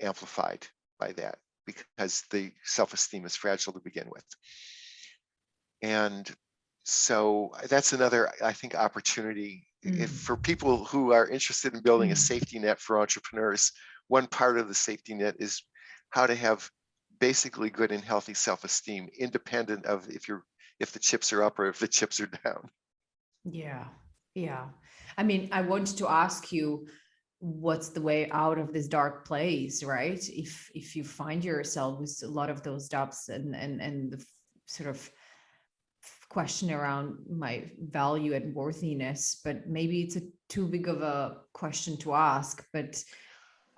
amplified by that, because the self-esteem is fragile to begin with. And so that's another, I think, opportunity for people who are interested in building a safety net for entrepreneurs. One part of the safety net is how to have basically good and healthy self-esteem, independent of if the chips are up or if the chips are down. Yeah. I mean, I wanted to ask you, what's the way out of this dark place, right? If you find yourself with a lot of those doubts and the sort of question around my value and worthiness, but maybe it's too big of a question to ask. But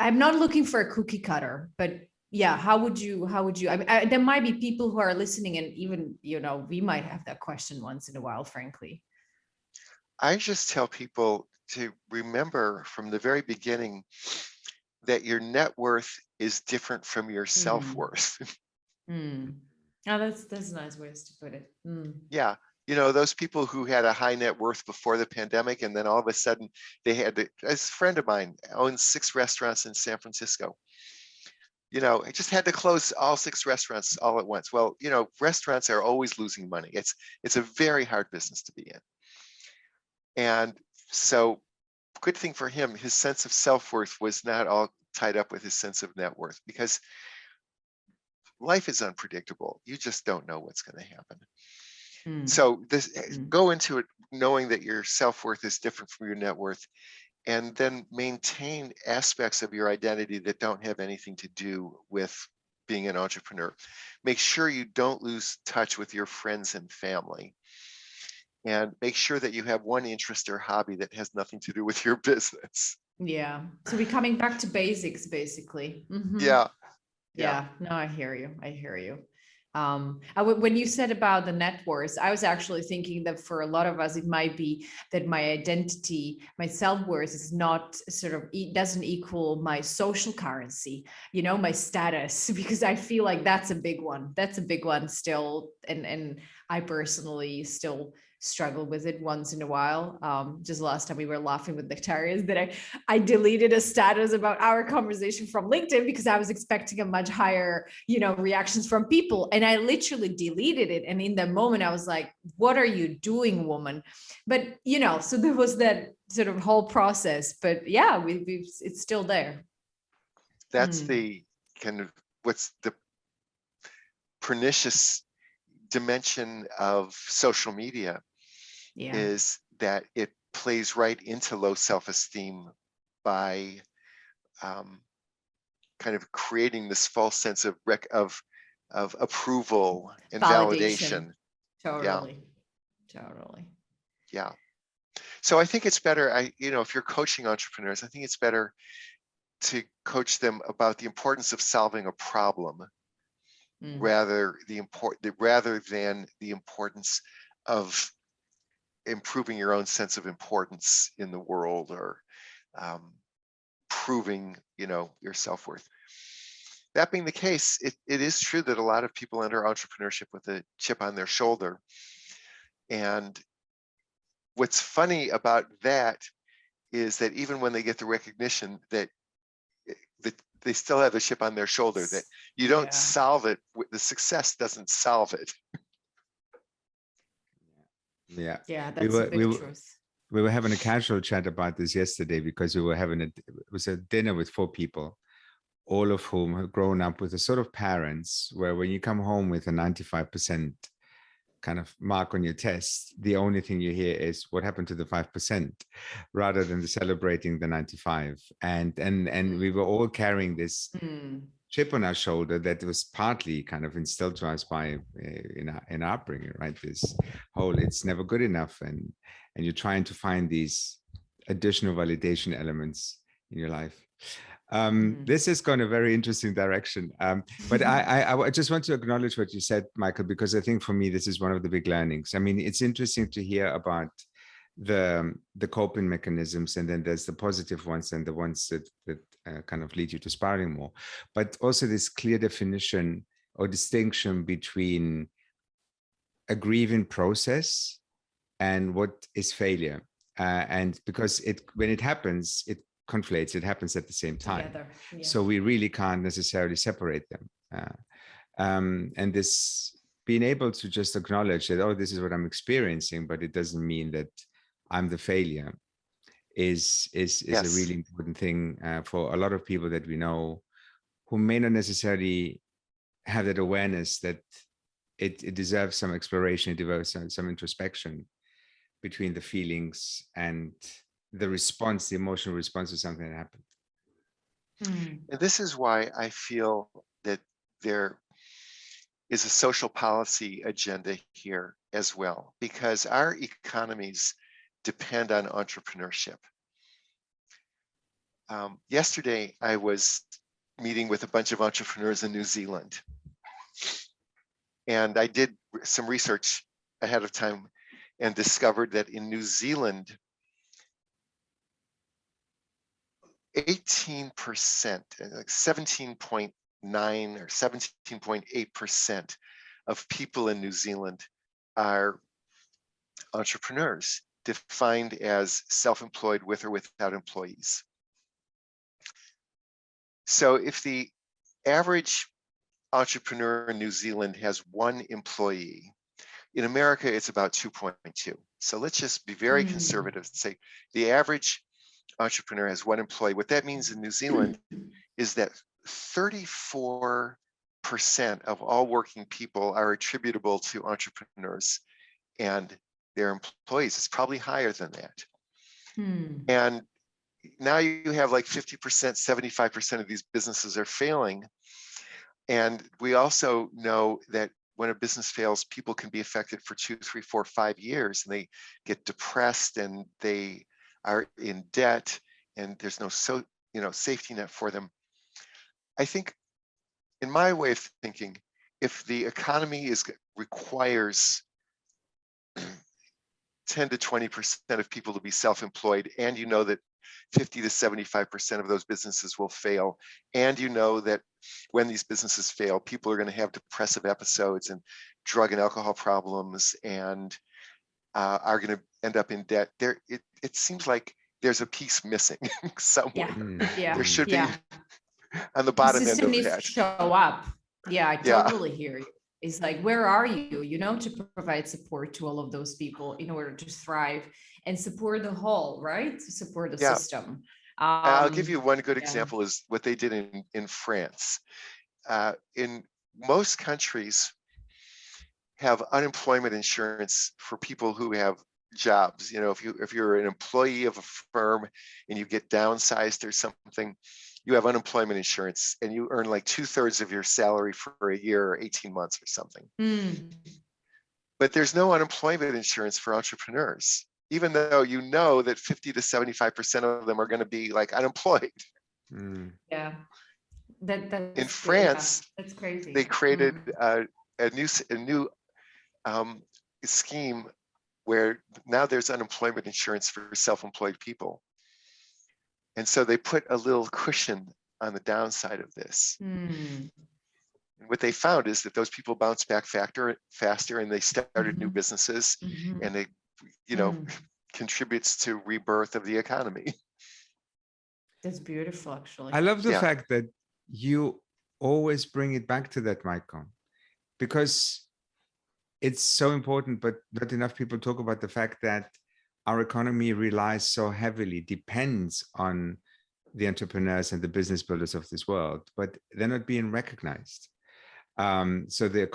I'm not looking for a cookie cutter, but yeah, how would you, I mean, there might be people who are listening and even, we might have that question once in a while, frankly. I just tell people to remember from the very beginning that your net worth is different from your self-worth. Oh, that's nice ways to put it. Yeah. Those people who had a high net worth before the pandemic, and then all of a sudden they had to, as a friend of mine owns 6 restaurants in San Francisco. It just had to close all 6 restaurants all at once. Well, restaurants are always losing money. It's a very hard business to be in. And so good thing for him, his sense of self-worth was not all tied up with his sense of net worth, because life is unpredictable. You just don't know what's going to happen. So go into it knowing that your self-worth is different from your net worth, and then maintain aspects of your identity that don't have anything to do with being an entrepreneur. Make sure you don't lose touch with your friends and family, and make sure that you have one interest or hobby that has nothing to do with your business. Yeah. So we're coming back to basics, basically. Yeah. No, I hear you. When you said about the net worth, I was actually thinking that for a lot of us, it might be that my identity, my self-worth is not it doesn't equal my social currency, my status, because I feel like that's a big one. That's a big one still. And I personally still struggle with it once in a while. Just last time we were laughing with Nektarios that I deleted a status about our conversation from LinkedIn because I was expecting a much higher, reactions from people. And I literally deleted it. And in that moment, I was like, what are you doing, woman? But, so there was that sort of whole process. But yeah, it's still there. That's the kind of what's the pernicious dimension of social media, is that it plays right into low self-esteem by kind of creating this false sense of approval and validation. Totally. Yeah. So I think it's better, if you're coaching entrepreneurs, I think it's better to coach them about the importance of solving a problem rather than the importance of improving your own sense of importance in the world, or proving, your self-worth. That being the case, it is true that a lot of people enter entrepreneurship with a chip on their shoulder. And what's funny about that is that even when they get the recognition that they still have a chip on their shoulder, that you don't solve it, the success doesn't solve it. Yeah, that's a big truth. We were having a casual chat about this yesterday because we were it was a dinner with 4 people, all of whom have grown up with a sort of parents where when you come home with a 95% kind of mark on your test, the only thing you hear is what happened to the 5%, rather than celebrating the 95. And we were all carrying this chip on our shoulder that was partly kind of instilled to us by in our upbringing, right? This whole it's never good enough, and you're trying to find these additional validation elements in your life. This has gone a very interesting direction, but I just want to acknowledge what you said, Michael, because I think for me this is one of the big learnings. I mean, it's interesting to hear about the coping mechanisms, and then there's the positive ones and the ones that kind of lead you to spiraling more, but also this clear definition or distinction between a grieving process and what is failure. And because when it happens, conflates. It happens at the same time. Together. Yeah. So we really can't necessarily separate them. And this being able to just acknowledge that, oh, this is what I'm experiencing, but it doesn't mean that I'm the failure, is Yes. a really important thing for a lot of people that we know who may not necessarily have that awareness that it deserves some exploration, it deserves some introspection between the feelings and the response, the emotional response to something that happened. And this is why I feel that there is a social policy agenda here as well, because our economies depend on entrepreneurship. Yesterday, I was meeting with a bunch of entrepreneurs in New Zealand. And I did some research ahead of time and discovered that in New Zealand, 18%, like 17.9 or 17.8% of people in New Zealand are entrepreneurs, defined as self-employed with or without employees. So if the average entrepreneur in New Zealand has one employee, in America, it's about 2.2. So let's just be very conservative and say the average entrepreneur has one employee. What that means in New Zealand is that 34% of all working people are attributable to entrepreneurs and their employees. It's probably higher than that. And now you have like 50%, 75% of these businesses are failing. And we also know that when a business fails, people can be affected for 2, 3, 4, 5 years, and they get depressed and they are in debt, and there's no safety net for them. I think, in my way of thinking, if the economy requires 10 to 20% of people to be self-employed, and you know that 50 to 75% of those businesses will fail, and you know that when these businesses fail, people are going to have depressive episodes and drug and alcohol problems, and are going to end up in debt. It seems like there's a piece missing somewhere. Yeah. There should be on the bottom end of needs that. to show up. Yeah, I totally hear you. It's like, where are you, to provide support to all of those people in order to thrive and support the whole, right? To support the system. I'll give you one good example is what they did in France. In most countries have unemployment insurance for people who have jobs. If you're an employee of a firm and you get downsized or something, you have unemployment insurance and you earn like 2/3 of your salary for a year or 18 months or something. But there's no unemployment insurance for entrepreneurs, even though you know that 50 to 75% of them are going to be like unemployed. Yeah. That's in France, that's crazy. They created a new scheme where now there's unemployment insurance for self-employed people. And so they put a little cushion on the downside of this. And what they found is that those people bounced back faster and they started new businesses, and they, contributes to rebirth of the economy. That's beautiful, actually. I love the fact that you always bring it back to that, Michael, because it's so important, but not enough people talk about the fact that our economy relies so heavily, depends on the entrepreneurs and the business builders of this world, but they're not being recognized. So the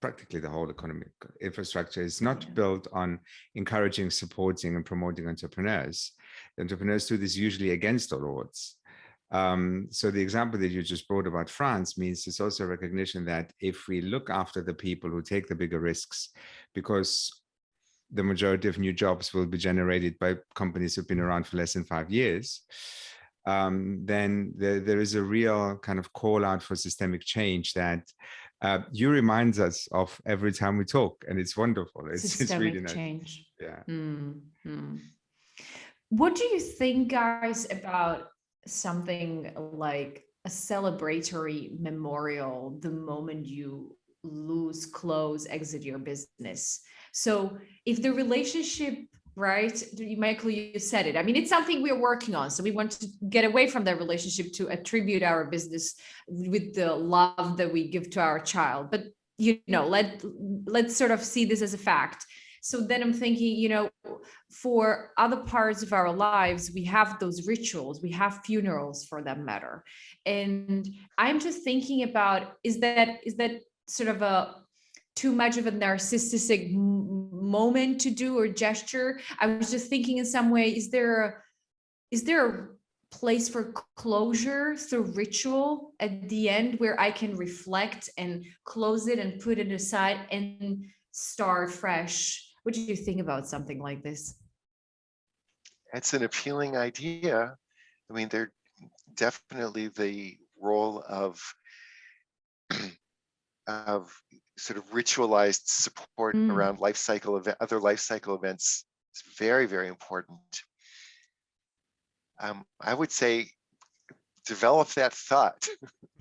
practically the whole economic infrastructure is not built on encouraging, supporting, and promoting entrepreneurs. The entrepreneurs do this usually against all odds. So the example that you just brought about France means it's also a recognition that if we look after the people who take the bigger risks, because the majority of new jobs will be generated by companies who've been around for less than 5 years, then there is a real kind of call out for systemic change that you remind us of every time we talk, and it's wonderful. It's really nice. Change. Yeah. What do you think, guys, about something like a celebratory memorial the moment you lose, close, exit your business? So if the relationship right? Michael, you said it. I mean, it's something we're working on. So we want to get away from that relationship to attribute our business with the love that we give to our child. But, let's sort of see this as a fact. So then I'm thinking, for other parts of our lives, we have those rituals, we have funerals for that matter. And I'm just thinking about, is that sort of a too much of a narcissistic moment to do or gesture? I was just thinking in some way, is there a place for closure through ritual at the end where I can reflect and close it and put it aside and start fresh? What do you think about something like this? It's an appealing idea. I mean, they're definitely the role of sort of ritualized support around other life cycle events is very, very important. I would say develop that thought.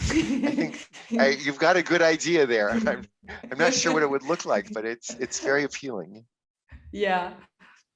I think you've got a good idea there. I'm not sure what it would look like, but it's very appealing. Yeah.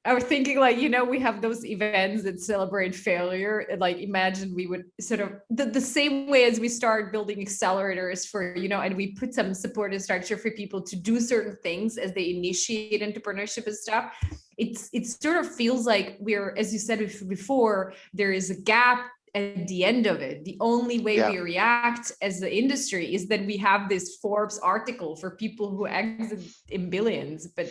I was thinking we have those events that celebrate failure. And imagine we would sort of the same way as we start building accelerators for, and we put some support and structure for people to do certain things as they initiate entrepreneurship and stuff. It sort of feels like we're, as you said before, there is a gap at the end of it. The only way we react as the industry is that we have this Forbes article for people who exit in billions, but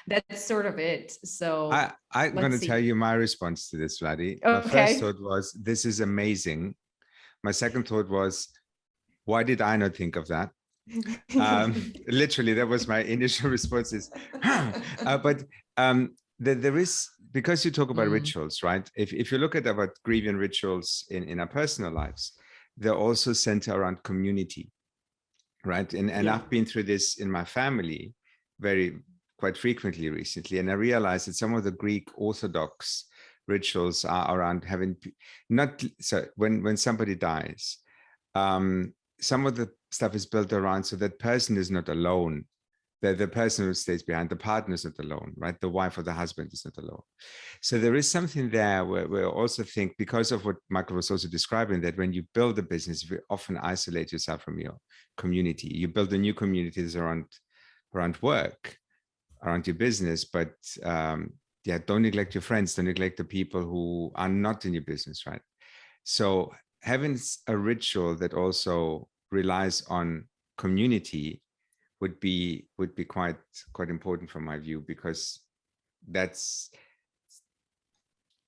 that's sort of it. So I'm going to tell you my response to this, Vladi. Okay. My first thought was, this is amazing. My second thought was, why did I not think of that? Literally, that was my initial response is, there is, because you talk about rituals, right? If you look at about grieving rituals in our personal lives, they're also centered around community, right? And I've been through this in my family quite frequently recently, and I realized that some of the Greek Orthodox rituals are around when somebody dies, some of the stuff is built around so that person is not alone. The person who stays behind, the partner is not alone, right? The wife or the husband is not alone. So there is something there where we also think, because of what Michael was also describing, that when you build a business, you often isolate yourself from your community. You build a new communities around work, around your business, but don't neglect your friends, don't neglect the people who are not in your business, right? So having a ritual that also relies on community would be quite important from my view, because it's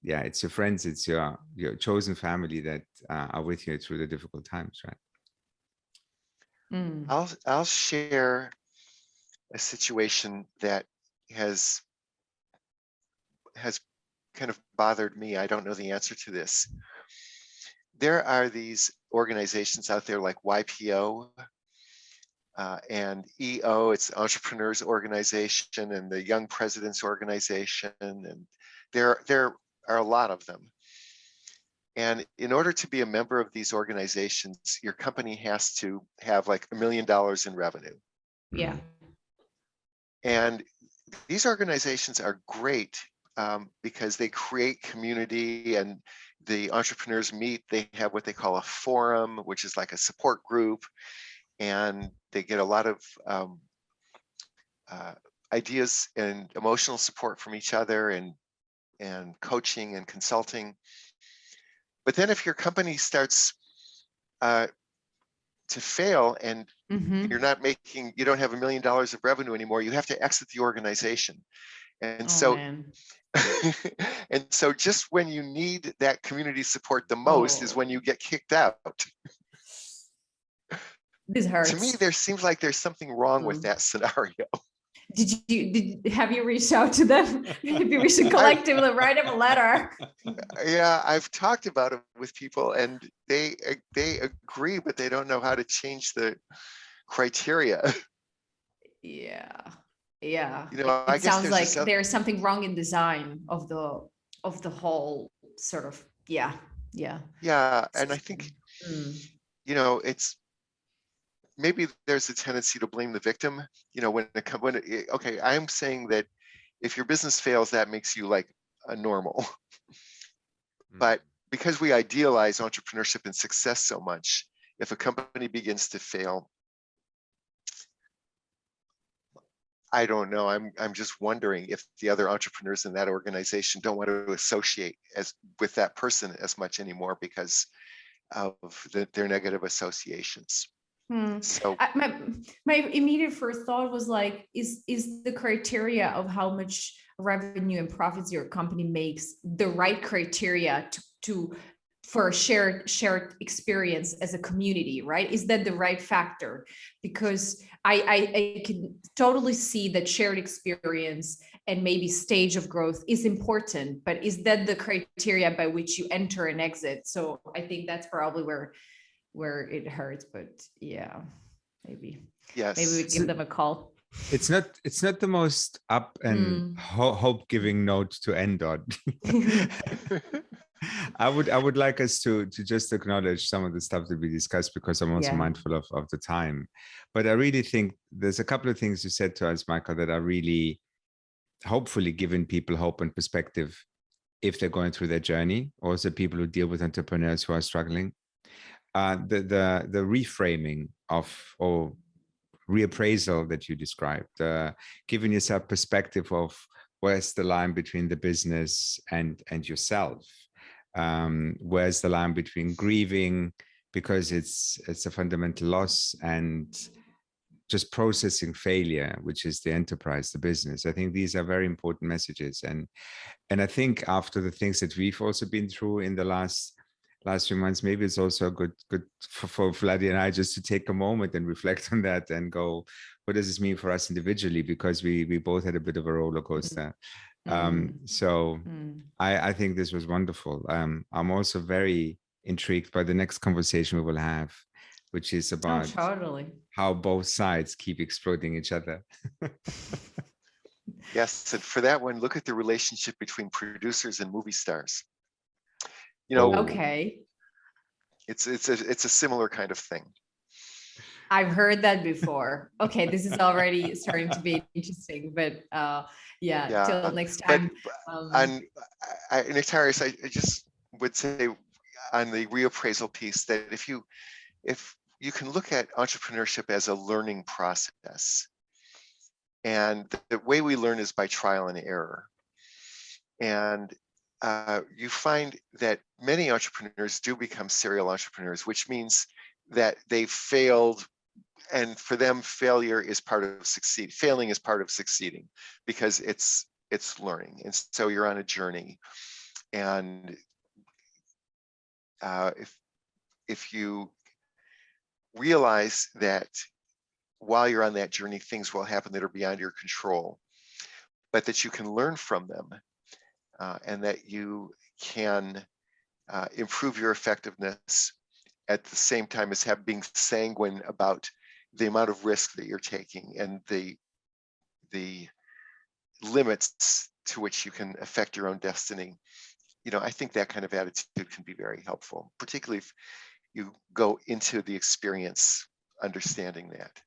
your friends, it's your chosen family that are with you through the difficult times, right? I'll share a situation that has kind of bothered me. I don't know the answer to this. There are these organizations out there like YPO and EO, it's Entrepreneurs Organization, and the Young Presidents Organization, and there are a lot of them. And in order to be a member of these organizations, your company has to have like $1 million in revenue. Yeah. And these organizations are great because they create community, and the entrepreneurs meet. They have what they call a forum, which is like a support group, and they get a lot of ideas and emotional support from each other, and coaching and consulting. But then if your company starts to fail and you don't have $1 million of revenue anymore, you have to exit the organization. And and so just when you need that community support the most is when you get kicked out. This hurts. To me, there seems like there's something wrong with that scenario. Have you reached out to them? Maybe we should collectively write them a letter. Yeah, I've talked about it with people, and they agree, but they don't know how to change the criteria. Yeah. I It guess sounds like there's something wrong in design of the whole sort of Yeah, and I think it's maybe there's a tendency to blame the victim. I'm saying that if your business fails, that makes you like a normal. But because we idealize entrepreneurship and success so much, if a company begins to fail, I don't know. I'm just wondering if the other entrepreneurs in that organization don't want to associate with that person as much anymore because of their negative associations. So my immediate first thought was like, is the criteria of how much revenue and profits your company makes the right criteria for a shared experience as a community, right? Is that the right factor? Because I can totally see that shared experience and maybe stage of growth is important, but is that the criteria by which you enter and exit? So I think that's probably where it hurts, but yeah, maybe we give them a call. It's not the most up and hope-giving note to end on. I would like us to just acknowledge some of the stuff that we discussed, because I'm also mindful of the time. But I really think there's a couple of things you said to us, Michael, that are really hopefully giving people hope and perspective if they're going through their journey, or as the people who deal with entrepreneurs who are struggling. The reframing or reappraisal that you described, giving yourself perspective of where's the line between the business and yourself. Where's the line between grieving because it's a fundamental loss, and just processing failure, which is the enterprise, the business. I think these are very important messages. And I think after the things that we've also been through in the last few months, maybe it's also good for Vladi and I just to take a moment and reflect on that and go, what does this mean for us individually? Because we both had a bit of a roller coaster. I think this was wonderful. I'm also very intrigued by the next conversation we will have, which is about how both sides keep exploiting each other. Yes, and for that one, look at the relationship between producers and movie stars. You know, it's a similar kind of thing. I've heard that before. Okay, this is already starting to be interesting, but till next time. Nektarios, I just would say on the reappraisal piece that if you can look at entrepreneurship as a learning process, and the way we learn is by trial and error, and you find that many entrepreneurs do become serial entrepreneurs, which means that they failed, and for them, failure is part of failing is part of succeeding, because it's learning. And so you're on a journey, and if you realize that while you're on that journey, things will happen that are beyond your control, but that you can learn from them, and that you can improve your effectiveness at the same time as being sanguine about the amount of risk that you're taking and the limits to which you can affect your own destiny. You know, I think that kind of attitude can be very helpful, particularly if you go into the experience understanding that.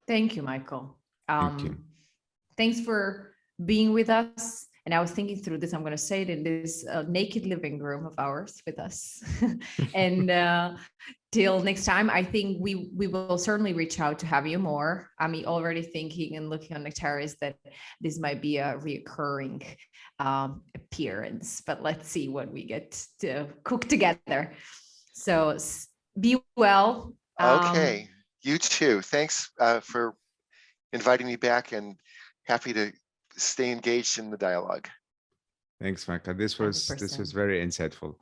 Thank you, Michael. Thank you. Thanks for being with us. And I was thinking through this, I'm going to say it in this naked living room of ours with us. And till next time, I think we will certainly reach out to have you more. I'm already thinking and looking on Nektarios that this might be a reoccurring appearance, but let's see what we get to cook together. So be well. Okay, you too. Thanks for inviting me back, and happy to stay engaged in the dialogue. Thanks, Michael. This was very insightful.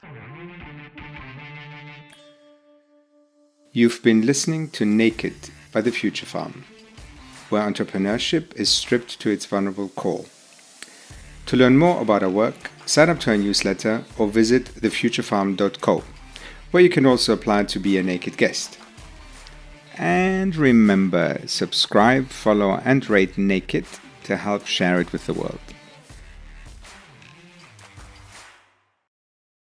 You've been listening to Naked by The Future Farm, where entrepreneurship is stripped to its vulnerable core. To learn more about our work, sign up to our newsletter or visit thefuturefarm.co, where you can also apply to be a naked guest. And remember, subscribe, follow, and rate Naked to help share it with the world.